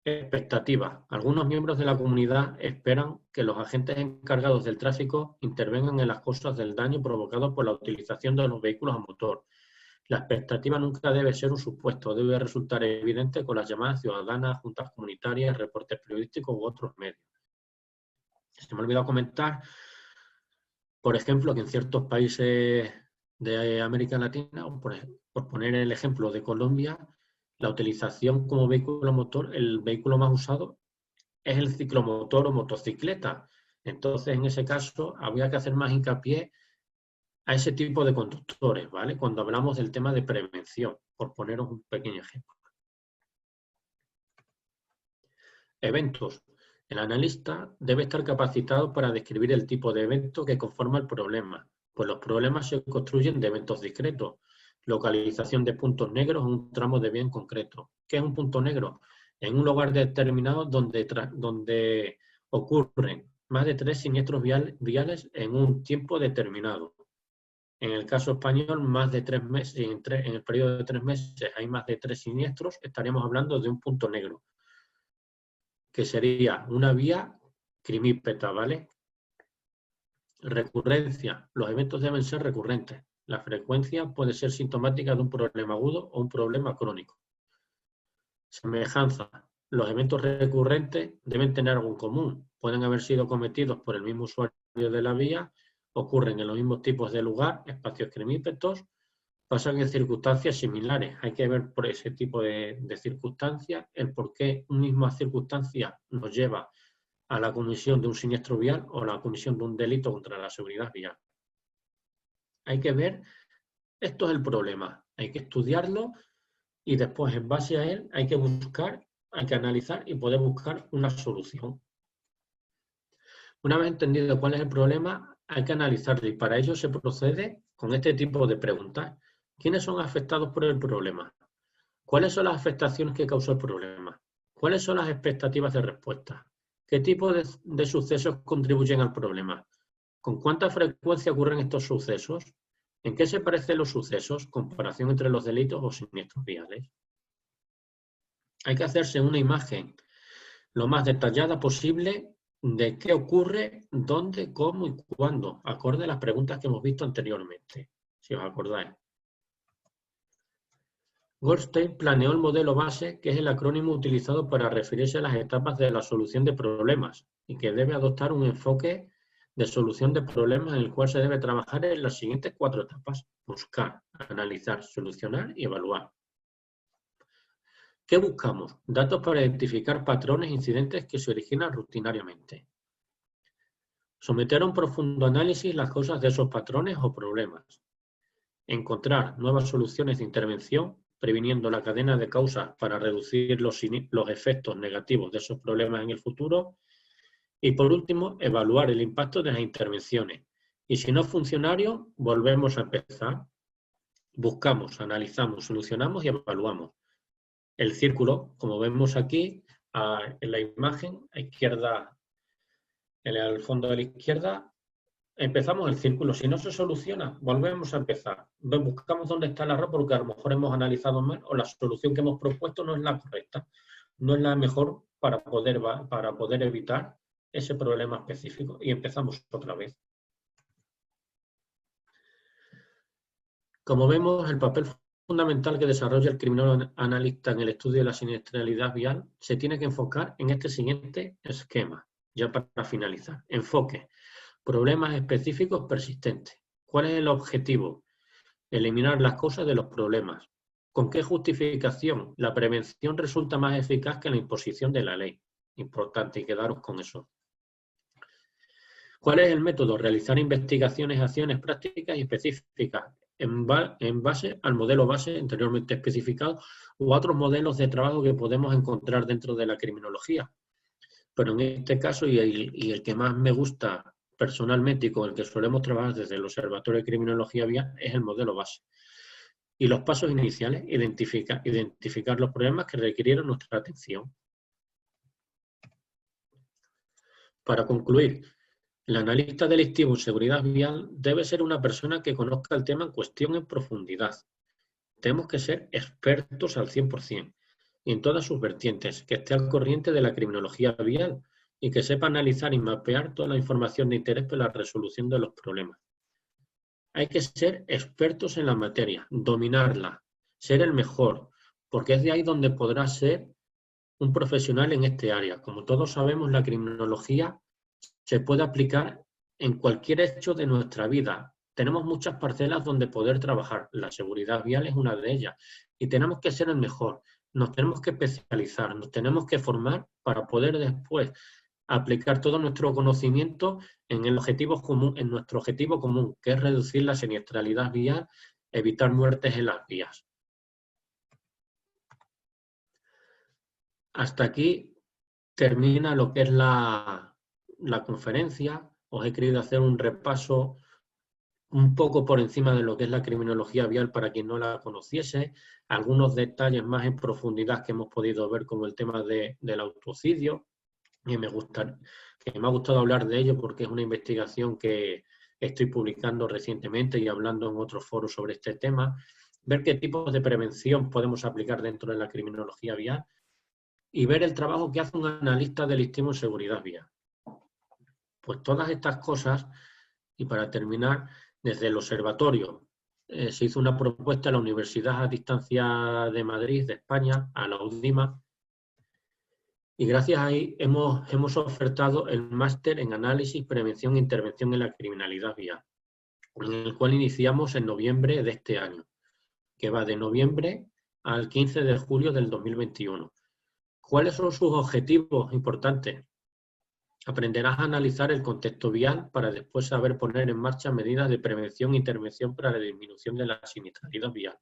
Expectativa. Algunos miembros de la comunidad esperan que los agentes encargados del tráfico intervengan en las causas del daño provocado por la utilización de los vehículos a motor. La expectativa nunca debe ser un supuesto, debe resultar evidente con las llamadas ciudadanas, juntas comunitarias, reportes periodísticos u otros medios. Se me ha olvidado comentar, por ejemplo, que en ciertos países de América Latina, por poner el ejemplo de Colombia, la utilización como vehículo motor, el vehículo más usado es el ciclomotor o motocicleta. Entonces, en ese caso, habría que hacer más hincapié a ese tipo de conductores, ¿vale? Cuando hablamos del tema de prevención, por poneros un pequeño ejemplo. Eventos. El analista debe estar capacitado para describir el tipo de evento que conforma el problema, pues los problemas se construyen de eventos discretos. Localización de puntos negros en un tramo de bien concreto. ¿Qué es un punto negro? En un lugar determinado donde ocurren más de 3 siniestros viales en un tiempo determinado. En el caso español, más de 3 meses, en el periodo de 3 meses hay más de 3 siniestros, estaríamos hablando de un punto negro, que sería una vía crimípeta, ¿vale? Recurrencia. Los eventos deben ser recurrentes. La frecuencia puede ser sintomática de un problema agudo o un problema crónico. Semejanza. Los eventos recurrentes deben tener algo en común. Pueden haber sido cometidos por el mismo usuario de la vía, ocurren en los mismos tipos de lugar, espacios crimípetos, pasan en circunstancias similares. Hay que ver por ese tipo de circunstancias el por qué una misma circunstancia nos lleva a la comisión de un siniestro vial o la comisión de un delito contra la seguridad vial. Hay que ver, esto es el problema, hay que estudiarlo y después en base a él hay que buscar, hay que analizar y poder buscar una solución. Una vez entendido cuál es el problema, hay que analizarlo y para ello se procede con este tipo de preguntas. ¿Quiénes son afectados por el problema? ¿Cuáles son las afectaciones que causó el problema? ¿Cuáles son las expectativas de respuesta? ¿Qué tipo de sucesos contribuyen al problema? ¿Con cuánta frecuencia ocurren estos sucesos? ¿En qué se parecen los sucesos? Comparación entre los delitos o siniestros viales. Hay que hacerse una imagen lo más detallada posible de qué ocurre, dónde, cómo y cuándo, acorde a las preguntas que hemos visto anteriormente, si os acordáis. Goldstein planeó el modelo base, que es el acrónimo utilizado para referirse a las etapas de la solución de problemas y que debe adoptar un enfoque de solución de problemas en el cual se debe trabajar en las siguientes 4 etapas: buscar, analizar, solucionar y evaluar. ¿Qué buscamos? Datos para identificar patrones e incidentes que se originan rutinariamente. Someter a un profundo análisis las causas de esos patrones o problemas. Encontrar nuevas soluciones de intervención, previniendo la cadena de causas para reducir los efectos negativos de esos problemas en el futuro. Y por último, evaluar el impacto de las intervenciones. Y si no es funcionario, volvemos a empezar. Buscamos, analizamos, solucionamos y evaluamos. El círculo, como vemos aquí en la imagen, a izquierda, en el fondo de la izquierda, empezamos el círculo. Si no se soluciona, volvemos a empezar. Buscamos dónde está el error porque a lo mejor hemos analizado mal o la solución que hemos propuesto no es la correcta, no es la mejor para poder evitar ese problema específico y empezamos otra vez. Como vemos, el papel fundamental que desarrolla el criminólogo analista en el estudio de la siniestralidad vial se tiene que enfocar en este siguiente esquema, ya para finalizar. Enfoque. Problemas específicos persistentes. ¿Cuál es el objetivo? Eliminar las causas de los problemas. ¿Con qué justificación? La prevención resulta más eficaz que la imposición de la ley. Importante y quedaros con eso. ¿Cuál es el método? Realizar investigaciones, acciones prácticas y específicas en base al modelo base anteriormente especificado u otros modelos de trabajo que podemos encontrar dentro de la criminología. Pero en este caso, y el que más me gusta personalmente y con el que solemos trabajar desde el Observatorio de Criminología Vial, es el modelo base. Y los pasos iniciales, identificar los problemas que requirieron nuestra atención. Para concluir, el analista delictivo en seguridad vial debe ser una persona que conozca el tema en cuestión en profundidad. Tenemos que ser expertos al 100% y en todas sus vertientes, que esté al corriente de la criminología vial y que sepa analizar y mapear toda la información de interés para la resolución de los problemas. Hay que ser expertos en la materia, dominarla, ser el mejor, porque es de ahí donde podrás ser un profesional en este área. Como todos sabemos, la criminología se puede aplicar en cualquier hecho de nuestra vida. Tenemos muchas parcelas donde poder trabajar. La seguridad vial es una de ellas. Y tenemos que ser el mejor. Nos tenemos que especializar, nos tenemos que formar para poder después aplicar todo nuestro conocimiento en el objetivo común, en nuestro objetivo común, que es reducir la siniestralidad vial, evitar muertes en las vías. Hasta aquí termina lo que es la conferencia. Os he querido hacer un repaso un poco por encima de lo que es la criminología vial para quien no la conociese, algunos detalles más en profundidad que hemos podido ver como el tema del autocidio, y me ha gustado hablar de ello porque es una investigación que estoy publicando recientemente y hablando en otros foros sobre este tema, ver qué tipos de prevención podemos aplicar dentro de la criminología vial y ver el trabajo que hace un analista delictivo en seguridad vial. Pues todas estas cosas, y para terminar, desde el observatorio se hizo una propuesta a la Universidad a Distancia de Madrid, de España, a la UDIMA, y gracias a ahí hemos ofertado el máster en análisis, prevención e intervención en la criminalidad vial, en el cual iniciamos en noviembre de este año, que va de noviembre al 15 de julio del 2021. ¿Cuáles son sus objetivos importantes? Aprenderás a analizar el contexto vial para después saber poner en marcha medidas de prevención e intervención para la disminución de la siniestralidad vial.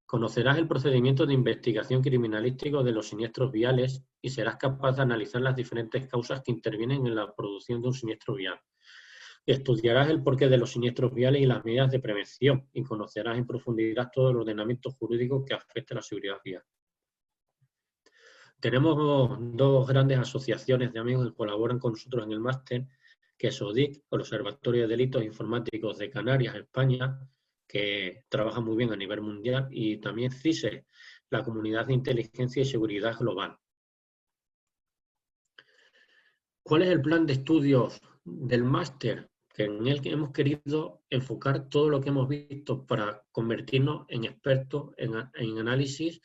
Conocerás el procedimiento de investigación criminalístico de los siniestros viales y serás capaz de analizar las diferentes causas que intervienen en la producción de un siniestro vial. Estudiarás el porqué de los siniestros viales y las medidas de prevención y conocerás en profundidad todo el ordenamiento jurídico que afecta a la seguridad vial. Tenemos dos grandes asociaciones de amigos que colaboran con nosotros en el máster, que es ODIC, el Observatorio de Delitos Informáticos de Canarias, España, que trabaja muy bien a nivel mundial, y también CISE, la Comunidad de Inteligencia y Seguridad Global. ¿Cuál es el plan de estudios del máster? Que en el que hemos querido enfocar todo lo que hemos visto para convertirnos en expertos en análisis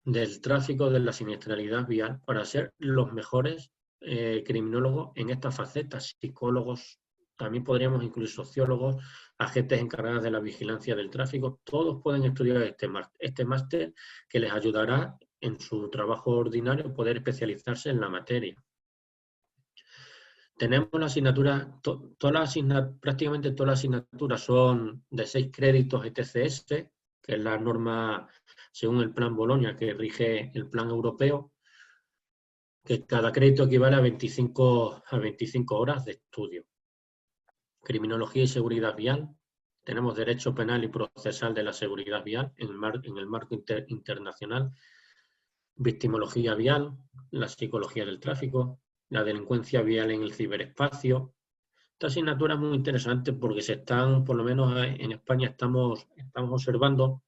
del tráfico, de la siniestralidad vial, para ser los mejores criminólogos en estas facetas, psicólogos, también podríamos incluir sociólogos, agentes encargados de la vigilancia del tráfico. Todos pueden estudiar este máster que les ayudará en su trabajo ordinario poder especializarse en la materia. Tenemos la asignatura, prácticamente todas las asignaturas son de 6 créditos ETCS, que es la norma según el Plan Bolonia que rige el plan europeo, que cada crédito equivale a 25 horas de estudio. Criminología y seguridad vial. Tenemos derecho penal y procesal de la seguridad vial en el marco internacional. Victimología vial, la psicología del tráfico, la delincuencia vial en el ciberespacio. Esta asignatura es muy interesante porque por lo menos en España estamos observando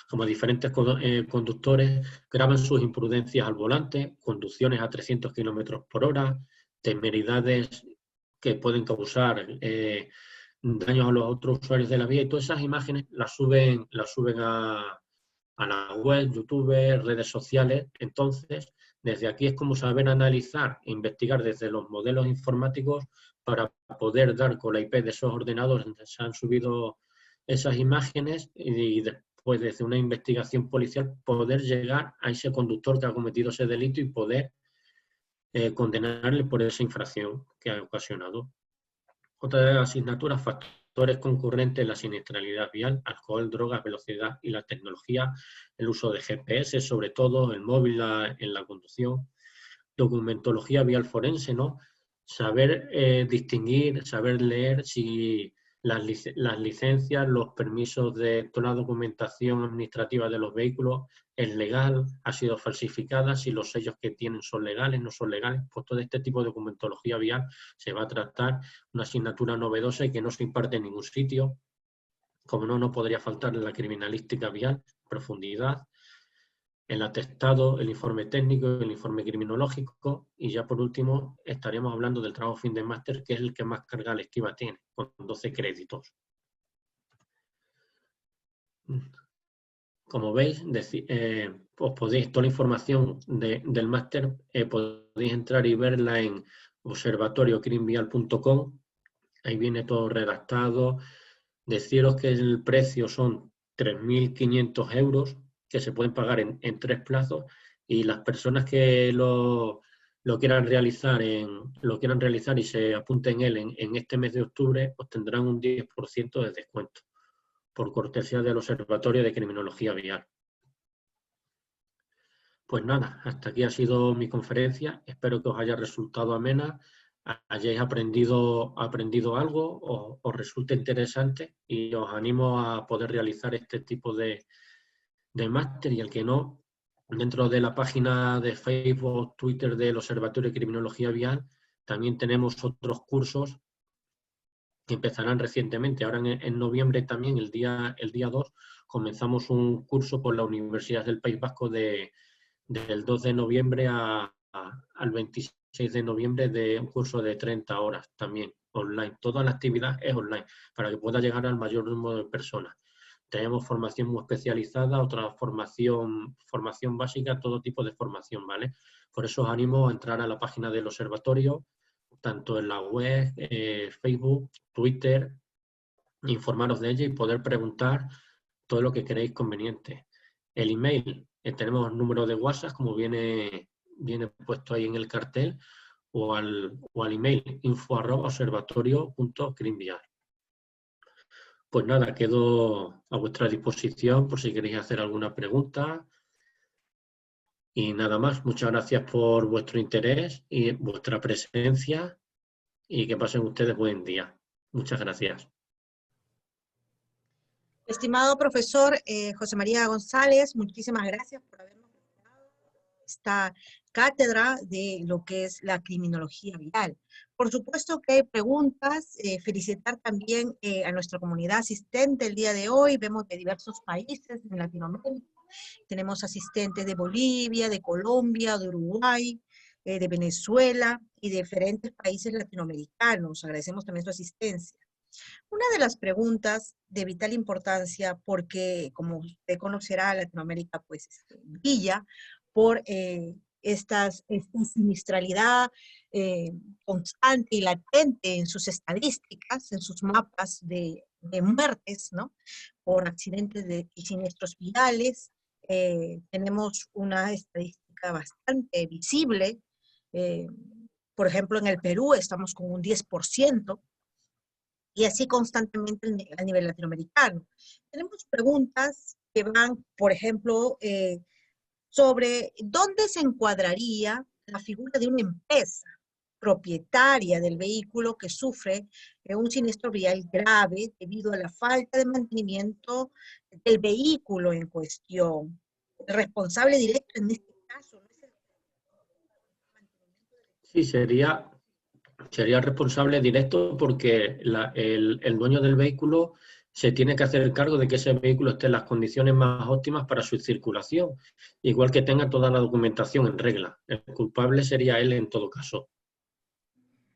como diferentes conductores graban sus imprudencias al volante, conducciones a 300 km por hora, temeridades que pueden causar daños a los otros usuarios de la vía, y todas esas imágenes las suben a la web, YouTube, redes sociales. Entonces, desde aquí es como saber analizar e investigar desde los modelos informáticos para poder dar con la IP de esos ordenadores donde se han subido esas imágenes y después, desde una investigación policial, poder llegar a ese conductor que ha cometido ese delito y poder condenarle por esa infracción que ha ocasionado. Otra de las asignaturas, factores concurrentes en la siniestralidad vial: alcohol, drogas, velocidad y la tecnología, el uso de GPS, sobre todo el móvil en la conducción, documentología vial forense, ¿no? Saber distinguir, saber leer si las licencias, los permisos de toda la documentación administrativa de los vehículos es legal, ha sido falsificada, si los sellos que tienen son legales, no son legales. Pues todo este tipo de documentología vial se va a tratar, una asignatura novedosa y que no se imparte en ningún sitio. Como no podría faltar la criminalística vial, profundidad, el atestado, el informe técnico, el informe criminológico, y ya por último estaríamos hablando del trabajo fin de máster, que es el que más carga lectiva tiene, con 12 créditos. Como veis, os podéis, toda la información del máster podéis entrar y verla en observatoriocrimvial.com. Ahí viene todo redactado. Deciros que el precio son 3.500 euros, que se pueden pagar en 3 plazos, y las personas que lo quieran realizar y se apunten en este mes de octubre, obtendrán un 10% de descuento por cortesía del Observatorio de Criminología Vial. Pues nada, hasta aquí ha sido mi conferencia. Espero que os haya resultado amena, hayáis aprendido algo, os resulte interesante, y os animo a poder realizar este tipo de máster, y el que no, dentro de la página de Facebook, Twitter del Observatorio de Criminología Vial, también tenemos otros cursos que empezarán recientemente. Ahora en noviembre también, el día 2, comenzamos un curso por la Universidad del País Vasco del 2 de noviembre al 26 de noviembre, de un curso de 30 horas también online. Toda la actividad es online para que pueda llegar al mayor número de personas. Tenemos formación muy especializada, otra formación básica, todo tipo de formación, ¿vale? Por eso os animo a entrar a la página del observatorio, tanto en la web, Facebook, Twitter, informaros de ella y poder preguntar todo lo que queréis conveniente. El email, tenemos número de WhatsApp, como viene puesto ahí en el cartel, o al email info@observatorio.crimvial. Pues nada, quedo a vuestra disposición por si queréis hacer alguna pregunta. Y nada más, muchas gracias por vuestro interés y vuestra presencia, y que pasen ustedes buen día. Muchas gracias. Estimado profesor José María González, muchísimas gracias por habernos dado esta cátedra de lo que es la criminología vial. Por supuesto que hay preguntas, felicitar también a nuestra comunidad asistente el día de hoy. Vemos de diversos países en Latinoamérica. Tenemos asistentes de Bolivia, de Colombia, de Uruguay, de Venezuela y de diferentes países latinoamericanos. Agradecemos también su asistencia. Una de las preguntas de vital importancia, porque como usted conocerá, Latinoamérica pues brilla por esta sinistralidad constante y latente en sus estadísticas, en sus mapas de muertes, ¿no? Por accidentes y siniestros viales. Tenemos una estadística bastante visible. Por ejemplo, en el Perú estamos con un 10%, y así constantemente a nivel latinoamericano. Tenemos preguntas que van, por ejemplo, sobre dónde se encuadraría la figura de una empresa propietaria del vehículo que sufre un siniestro vial grave debido a la falta de mantenimiento del vehículo en cuestión. El responsable directo en este caso no es el... Sí, sería responsable directo, porque el dueño del vehículo se tiene que hacer cargo de que ese vehículo esté en las condiciones más óptimas para su circulación, igual que tenga toda la documentación en regla. El culpable sería él en todo caso.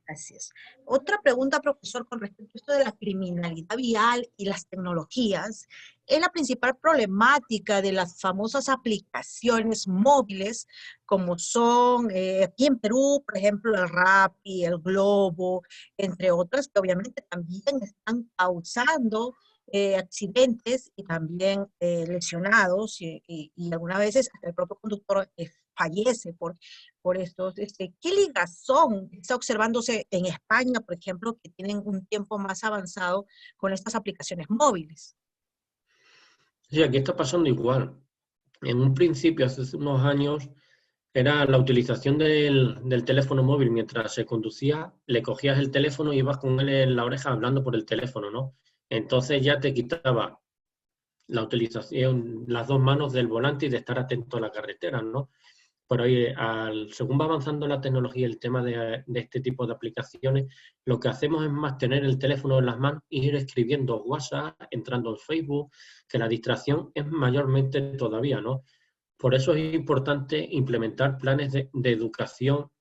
Así es. Otra pregunta, profesor, con respecto a esto de la criminalidad vial y las tecnologías, es la principal problemática de las famosas aplicaciones móviles, como son aquí en Perú, por ejemplo, el Rappi, el Globo, entre otras, que obviamente también están causando accidentes y también lesionados, y algunas veces hasta el propio conductor fallece por por estos, ¿qué ligazón está observándose en España, por ejemplo, que tienen un tiempo más avanzado con estas aplicaciones móviles? Sí, aquí está pasando igual. En un principio, hace unos años, era la utilización del teléfono móvil mientras se conducía, le cogías el teléfono y ibas con él en la oreja hablando por el teléfono, ¿no? Entonces ya te quitaba la utilización, las dos manos del volante y de estar atento a la carretera, ¿no? Pero según va avanzando la tecnología y el tema de este tipo de aplicaciones, lo que hacemos es más tener el teléfono en las manos e ir escribiendo WhatsApp, entrando en Facebook, que la distracción es mayormente todavía, ¿no? Por eso es importante implementar planes de educación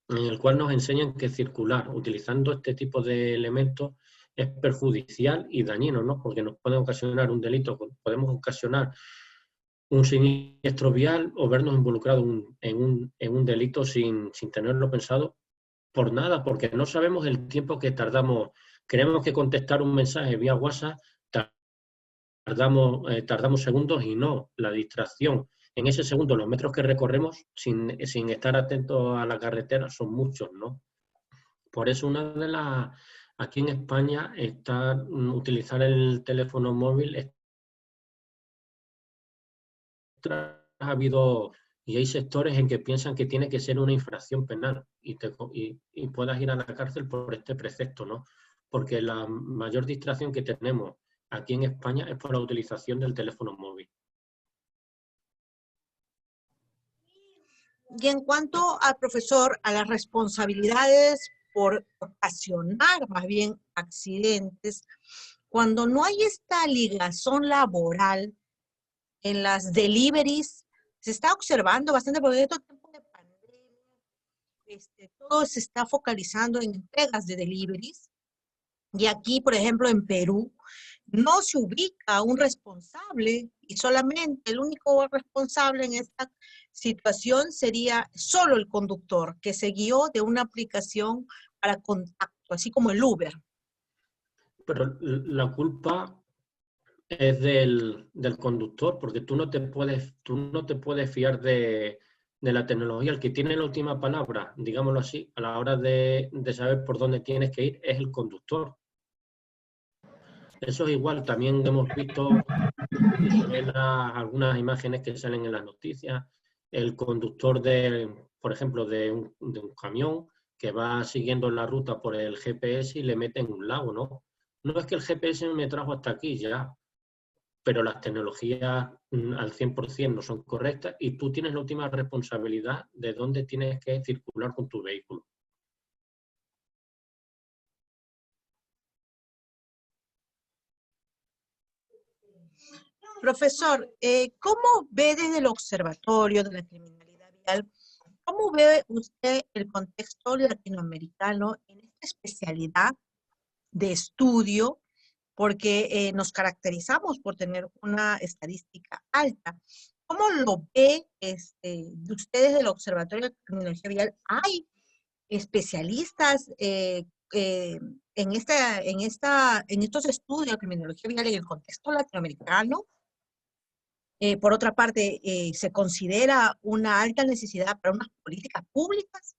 en el cual nos enseñan que circular utilizando este tipo de elementos es perjudicial y dañino, ¿no? Porque nos puede ocasionar un delito, podemos ocasionar un siniestro vial o vernos involucrados en un delito sin tenerlo pensado por nada, porque no sabemos el tiempo que tardamos. Creemos que contestar un mensaje vía WhatsApp tardamos segundos y no, la distracción. En ese segundo, los metros que recorremos sin estar atentos a la carretera son muchos, ¿no? Por eso aquí en España utilizar el teléfono móvil ha habido, y hay sectores en que piensan que tiene que ser una infracción penal y puedas ir a la cárcel por este precepto, ¿no? Porque la mayor distracción que tenemos aquí en España es por la utilización del teléfono móvil. Y en cuanto al profesor, a las responsabilidades por ocasionar más bien accidentes, cuando no hay esta ligazón laboral en las deliveries, se está observando bastante porque en estos tiempos de pandemia, todo se está focalizando en entregas de deliveries. Y aquí, por ejemplo, en Perú, no se ubica un responsable y solamente el único responsable en esta situación sería solo el conductor que se guió de una aplicación para contacto, así como el Uber. Pero la culpa es del conductor, porque tú no te puedes fiar de la tecnología. El que tiene la última palabra, digámoslo así, a la hora de saber por dónde tienes que ir, es el conductor. Eso es igual, también hemos visto algunas imágenes que salen en las noticias, el conductor por ejemplo, de un camión que va siguiendo la ruta por el GPS y le mete en un lago, ¿no? No es que el GPS me trajo hasta aquí ya, pero las tecnologías al 100% no son correctas y tú tienes la última responsabilidad de dónde tienes que circular con tu vehículo. Profesor, ¿cómo ve desde el Observatorio de la Criminalidad Vial, cómo ve usted el contexto latinoamericano en esta especialidad de estudio? Porque nos caracterizamos por tener una estadística alta. ¿Cómo lo ve de ustedes del Observatorio de Criminología Vial? ¿Hay especialistas en estos estudios de criminología vial en el contexto latinoamericano? Por otra parte, ¿se considera una alta necesidad para unas políticas públicas?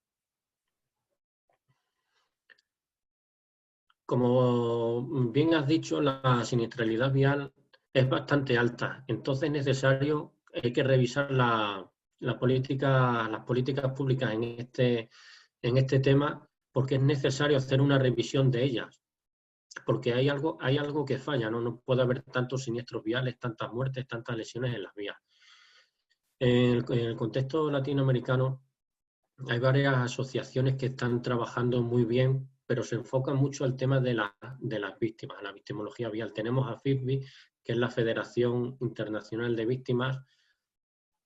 Como bien has dicho, la siniestralidad vial es bastante alta, entonces es necesario, hay que revisar las políticas públicas en este tema, porque es necesario hacer una revisión de ellas, porque hay algo que falla, ¿no? No puede haber tantos siniestros viales, tantas muertes, tantas lesiones en las vías. En el contexto latinoamericano hay varias asociaciones que están trabajando muy bien, pero se enfocan mucho al tema de las víctimas, a la victimología vial. Tenemos a FIVBI, que es la Federación Internacional de Víctimas,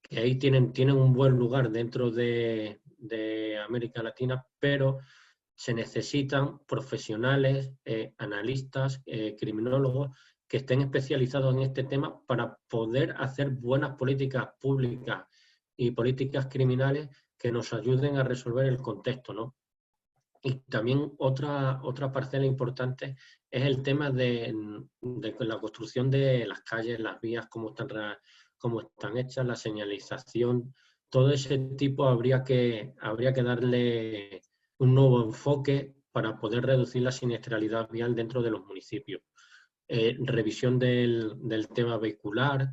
que ahí tienen un buen lugar dentro de América Latina, pero se necesitan profesionales, analistas, criminólogos que estén especializados en este tema para poder hacer buenas políticas públicas y políticas criminales que nos ayuden a resolver el contexto, ¿no? Y también otra parcela importante es el tema de la construcción de las calles, las vías, cómo están hechas, la señalización todo ese tipo habría que darle un nuevo enfoque para poder reducir la siniestralidad vial dentro de los municipios. Revisión del tema vehicular,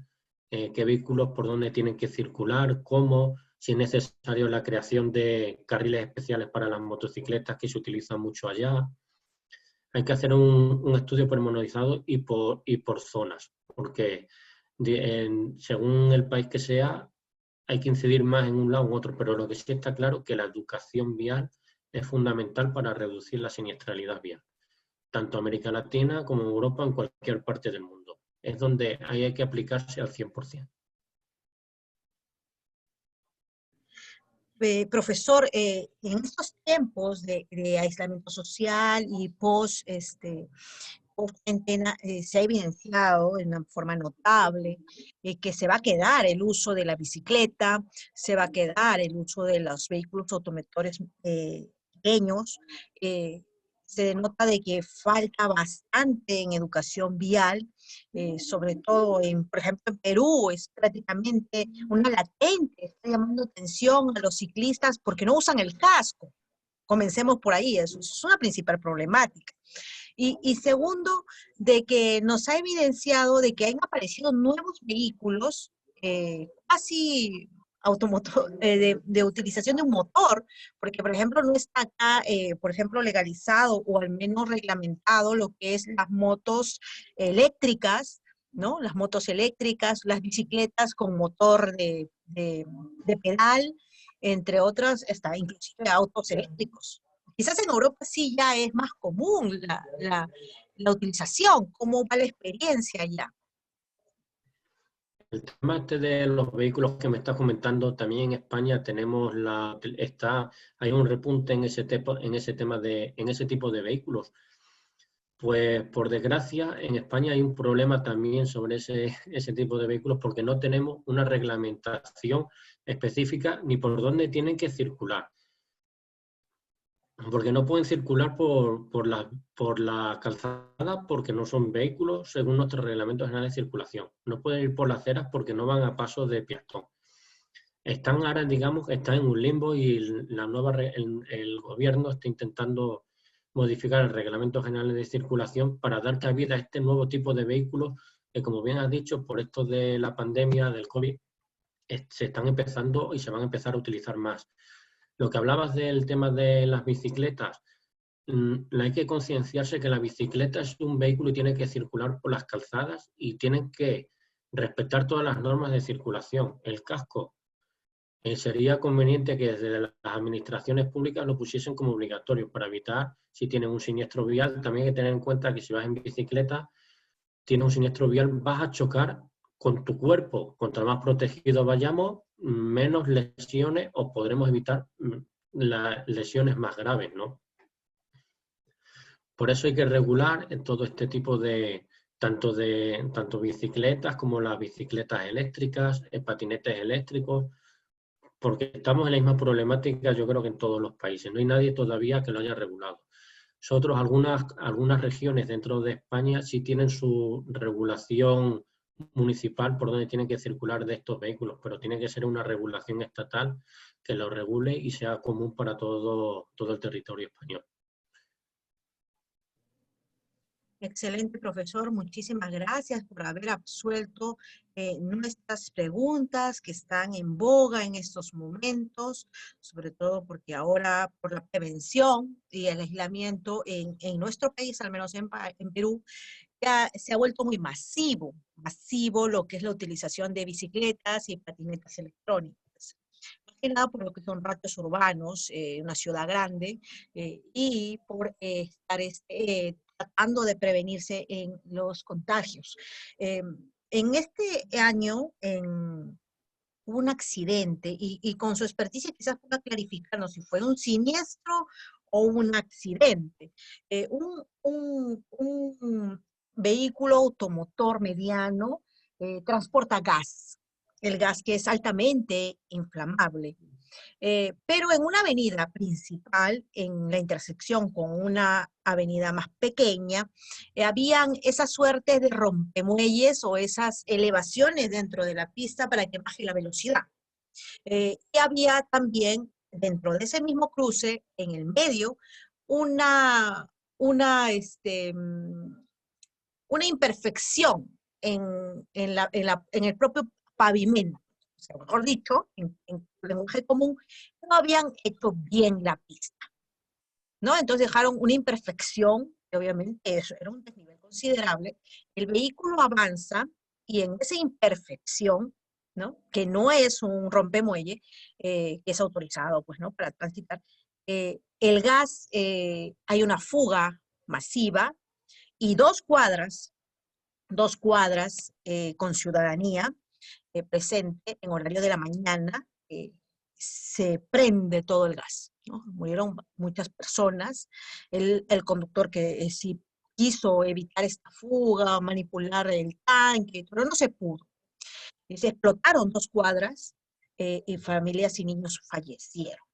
qué vehículos por dónde tienen que circular, cómo, si es necesario la creación de carriles especiales para las motocicletas que se utilizan mucho allá. Hay que hacer un estudio pormenorizado y por zonas, porque según el país que sea, hay que incidir más en un lado u otro, pero lo que sí está claro es que la educación vial es fundamental para reducir la siniestralidad vial, tanto América Latina como Europa, en cualquier parte del mundo. Es donde hay que aplicarse al 100%. Profesor, en estos tiempos de aislamiento social y post-cuarentena, se ha evidenciado de una forma notable que se va a quedar el uso de la bicicleta, se va a quedar el uso de los vehículos automotores pequeños. Se denota de que falta bastante en educación vial, sobre todo por ejemplo, en Perú es prácticamente una latente, está llamando atención a los ciclistas porque no usan el casco. Comencemos por ahí, eso es una principal problemática. Y segundo, de que nos ha evidenciado de que han aparecido nuevos vehículos casi automotor, de utilización de un motor, porque por ejemplo no está acá, por ejemplo, legalizado o al menos reglamentado lo que es las motos eléctricas, ¿no? Las motos eléctricas, las bicicletas con motor de pedal, entre otras, está inclusive autos eléctricos. Quizás en Europa sí ya es más común la utilización. ¿Cómo va la experiencia allá? El tema de los vehículos que me estás comentando, también en España tenemos hay un repunte en ese tema en ese tipo de vehículos. Pues por desgracia, en España hay un problema también sobre ese tipo de vehículos porque no tenemos una reglamentación específica ni por dónde tienen que circular. Porque no pueden circular por la calzada porque no son vehículos según nuestro reglamento general de circulación. No pueden ir por las aceras porque no van a pasos de peatón. Están ahora, digamos, están en un limbo y el gobierno está intentando modificar el reglamento general de circulación para dar cabida a este nuevo tipo de vehículos que, como bien has dicho, por esto de la pandemia del COVID, se están empezando y se van a empezar a utilizar más. Lo que hablabas del tema de las bicicletas, hay que concienciarse que la bicicleta es un vehículo y tiene que circular por las calzadas y tienen que respetar todas las normas de circulación. El casco, sería conveniente que desde las administraciones públicas lo pusiesen como obligatorio para evitar, si tienen un siniestro vial, también hay que tener en cuenta que si vas en bicicleta, tienes un siniestro vial, vas a chocar con tu cuerpo. Cuanto más protegido vayamos, menos lesiones o podremos evitar las lesiones más graves, ¿no? Por eso hay que regular en todo este tipo tanto bicicletas como las bicicletas eléctricas, patinetes eléctricos, porque estamos en la misma problemática, yo creo que en todos los países. No hay nadie todavía que lo haya regulado. Nosotros, algunas regiones dentro de España sí tienen su regulación municipal por donde tienen que circular de estos vehículos, pero tiene que ser una regulación estatal que lo regule y sea común para todo el territorio español. Excelente, profesor. Muchísimas gracias por haber absuelto nuestras preguntas que están en boga en estos momentos, sobre todo porque ahora por la prevención y el aislamiento en nuestro país, al menos en Perú, ya se ha vuelto muy masivo lo que es la utilización de bicicletas y patinetas electrónicas. Más que nada por lo que son ratios urbanos, una ciudad grande, y por estar tratando de prevenirse en los contagios. En este año hubo un accidente y con su experticia quizás pueda clarificarnos si fue un siniestro o un accidente. Un vehículo automotor mediano transporta gas, el gas que es altamente inflamable. Pero en una avenida principal, en la intersección con una avenida más pequeña, habían esa suerte de rompemuelles o esas elevaciones dentro de la pista para que baje la velocidad. Y había también, dentro de ese mismo cruce, en el medio, una, una, este, mm, una imperfección en el propio pavimento. O sea, mejor dicho, en lenguaje común, no habían hecho bien la pista, ¿no? Entonces dejaron una imperfección, que obviamente eso era un desnivel considerable. El vehículo avanza y en esa imperfección, ¿no? Que no es un rompemuelle, que es autorizado, pues, ¿no? Para transitar, el gas, hay una fuga masiva y 2 cuadras con ciudadanía presente en horario de la mañana, se prende todo el gas, ¿no? Murieron muchas personas. El conductor que sí quiso evitar esta fuga, manipular el tanque, pero no se pudo. Y se explotaron 2 cuadras y familias y niños fallecieron.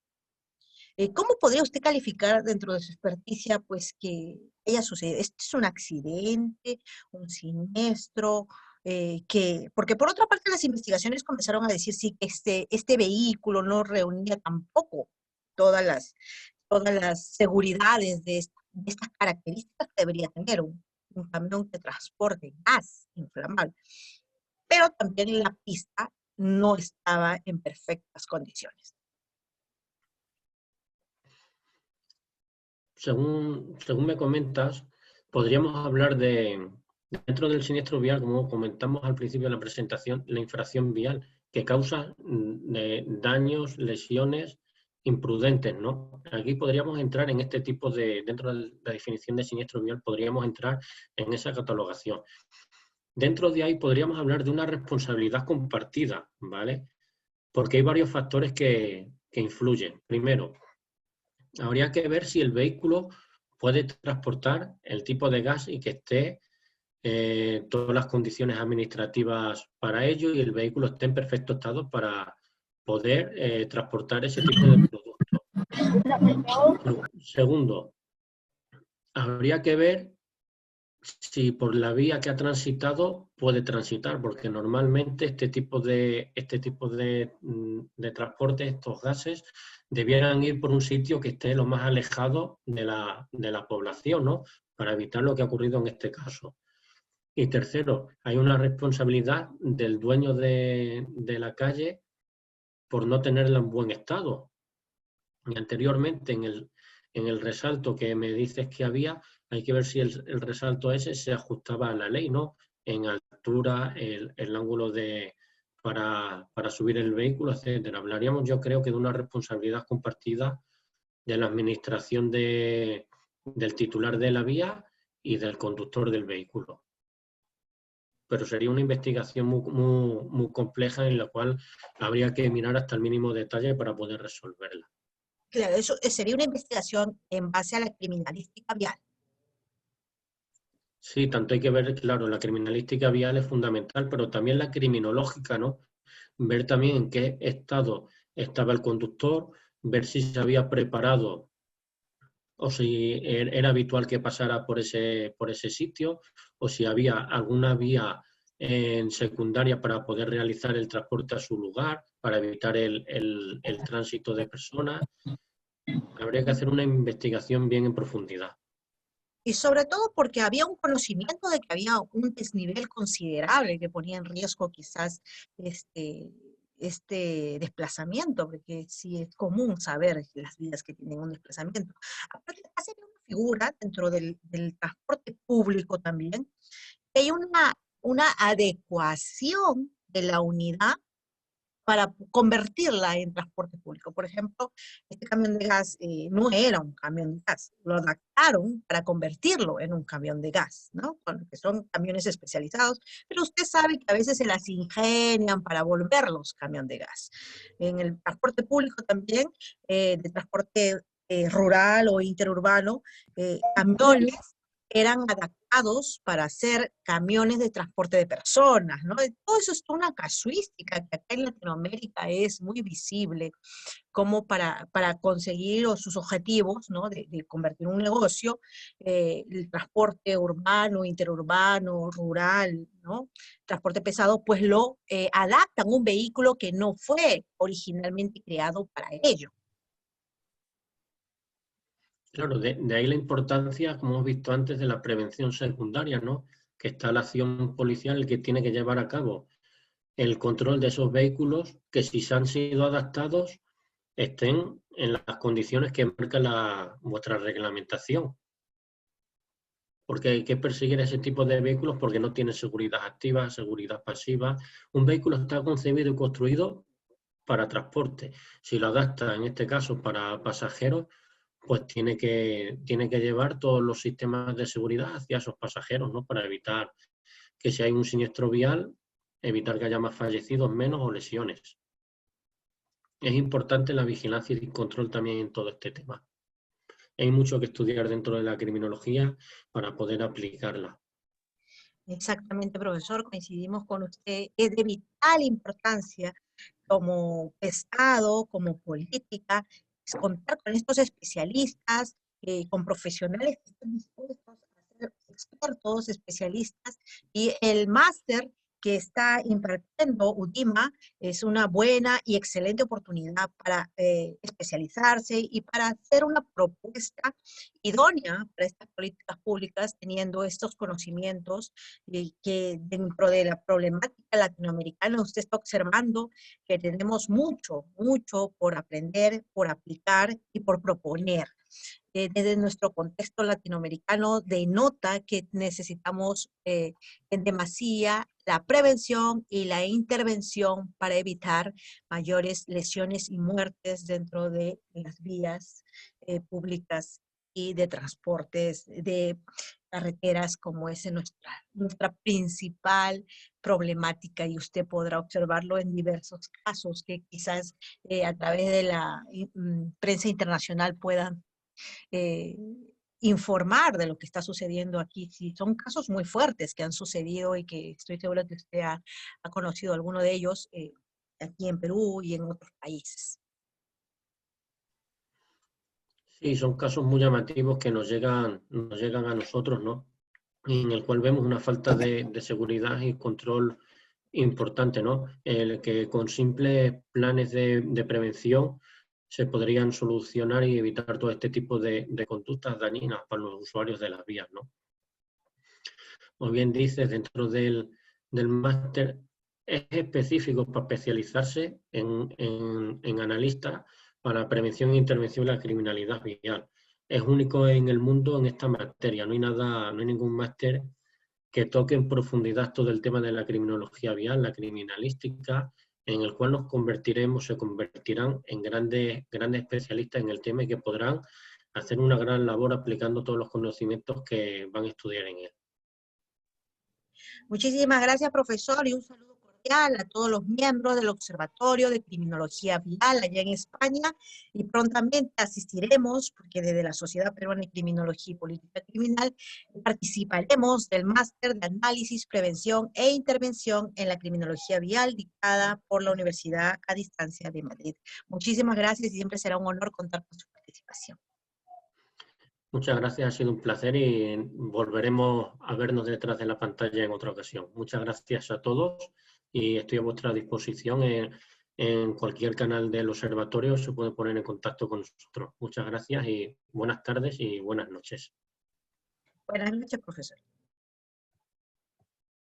¿Cómo podría usted calificar dentro de su experticia, pues, que haya sucedido? ¿Esto es un accidente, un siniestro? Porque por otra parte las investigaciones comenzaron a decir sí que este vehículo no reunía tampoco todas las, todas las seguridades de estas características que debería tener un camión que transporte gas inflamable. Pero también la pista no estaba en perfectas condiciones. Según me comentas, podríamos hablar dentro del siniestro vial, como comentamos al principio de la presentación, la infracción vial, que causa daños, lesiones imprudentes, ¿no? Aquí podríamos entrar en este tipo dentro de la definición de siniestro vial, podríamos entrar en esa catalogación. Dentro de ahí podríamos hablar de una responsabilidad compartida, ¿vale? Porque hay varios factores que influyen. Primero, habría que ver si el vehículo puede transportar el tipo de gas y que esté todas las condiciones administrativas para ello y el vehículo esté en perfecto estado para poder transportar ese tipo de producto. Segundo, habría que ver si por la vía que ha transitado puede transitar, porque normalmente este tipo de transporte, estos gases, debieran ir por un sitio que esté lo más alejado de la población, ¿no? Para evitar lo que ha ocurrido en este caso. Y tercero, hay una responsabilidad del dueño de la calle por no tenerla en buen estado. Y anteriormente, en el resalto que me dices que había, hay que ver si el resalto ese se ajustaba a la ley, ¿no? En altura, el ángulo para subir el vehículo, etcétera. Hablaríamos, yo creo, que de una responsabilidad compartida de la administración del titular de la vía y del conductor del vehículo. Pero sería una investigación muy compleja en la cual habría que mirar hasta el mínimo detalle para poder resolverla. Claro, eso sería una investigación en base a la criminalística vial. Sí, tanto hay que ver, claro, la criminalística vial es fundamental, pero también la criminológica, ¿no? Ver también en qué estado estaba el conductor, ver si se había preparado o si era habitual que pasara por ese sitio, o si había alguna vía en secundaria para poder realizar el transporte a su lugar, para evitar el tránsito de personas. Habría que hacer una investigación bien en profundidad. Y sobre todo porque había un conocimiento de que había un desnivel considerable que ponía en riesgo quizás este desplazamiento, porque sí es común saber las vías que tienen un desplazamiento. Aparte, hace una figura dentro del transporte público también, que hay una adecuación de la unidad para convertirla en transporte público. Por ejemplo, este camión de gas no era un camión de gas, lo adaptaron para convertirlo en un camión de gas, ¿no? Que son camiones especializados, pero usted sabe que a veces se las ingenian para volverlos camión de gas. En el transporte público también, de transporte rural o interurbano, camiones eran adaptados adaptados para hacer camiones de transporte de personas, ¿no? Todo eso es una casuística que acá en Latinoamérica es muy visible, como para conseguir sus objetivos, ¿no? De convertir un negocio, el transporte urbano, interurbano, rural, ¿no? Transporte pesado, pues lo adaptan a un vehículo que no fue originalmente creado para ello. Claro, de ahí la importancia, como hemos visto antes, de la prevención secundaria, ¿no? Que está la acción policial que tiene que llevar a cabo el control de esos vehículos que, si se han sido adaptados, estén en las condiciones que marca vuestra reglamentación. Porque hay que perseguir ese tipo de vehículos porque no tienen seguridad activa, seguridad pasiva. Un vehículo está concebido y construido para transporte. Si lo adapta, en este caso, para pasajeros, pues tiene que llevar todos los sistemas de seguridad hacia esos pasajeros, ¿no? Para evitar que, si hay un siniestro vial, evitar que haya más fallecidos, menos o lesiones. Es importante la vigilancia y el control también en todo este tema. Hay mucho que estudiar dentro de la criminología para poder aplicarla. Exactamente, profesor, coincidimos con usted. Es de vital importancia como Estado, como política, es contar con estos especialistas, con profesionales que estén dispuestos a ser expertos, especialistas, y el máster que está impartiendo UDIMA es una buena y excelente oportunidad para especializarse y para hacer una propuesta idónea para estas políticas públicas, teniendo estos conocimientos que dentro de la problemática latinoamericana usted está observando que tenemos mucho, mucho por aprender, por aplicar y por proponer. Desde nuestro contexto latinoamericano denota que necesitamos en demasía la prevención y la intervención para evitar mayores lesiones y muertes dentro de las vías públicas y de transportes, de carreteras, como es nuestra principal problemática, y usted podrá observarlo en diversos casos que quizás a través de la prensa internacional puedan eh, informar de lo que está sucediendo aquí. Sí, son casos muy fuertes que han sucedido y que estoy segura que usted ha conocido alguno de ellos aquí en Perú y en otros países. Sí, son casos muy llamativos que nos llegan a nosotros, ¿no? En el cual vemos una falta de seguridad y control importante, ¿no? El que con simples planes de prevención se podrían solucionar y evitar todo este tipo de conductas dañinas para los usuarios de las vías, ¿no? Como bien dices, dentro del máster es específico para especializarse en analistas para prevención e intervención de la criminalidad vial. Es único en el mundo en esta materia. No hay ningún máster que toque en profundidad todo el tema de la criminología vial, la criminalística, en el cual se convertirán en grandes especialistas en el tema y que podrán hacer una gran labor aplicando todos los conocimientos que van a estudiar en él. Muchísimas gracias, profesor, y un saludo cordial a todos los miembros del Observatorio de Criminología Vial allá en España, y prontamente asistiremos, porque desde la Sociedad Peruana de Criminología y Política Criminal participaremos del Máster de Análisis, Prevención e Intervención en la Criminología Vial dictada por la Universidad a Distancia de Madrid. Muchísimas gracias y siempre será un honor contar con su participación. Muchas gracias, ha sido un placer y volveremos a vernos detrás de la pantalla en otra ocasión. Muchas gracias a todos y estoy a vuestra disposición en cualquier canal del observatorio, se puede poner en contacto con nosotros. Muchas gracias y buenas tardes y buenas noches. Buenas noches, profesor.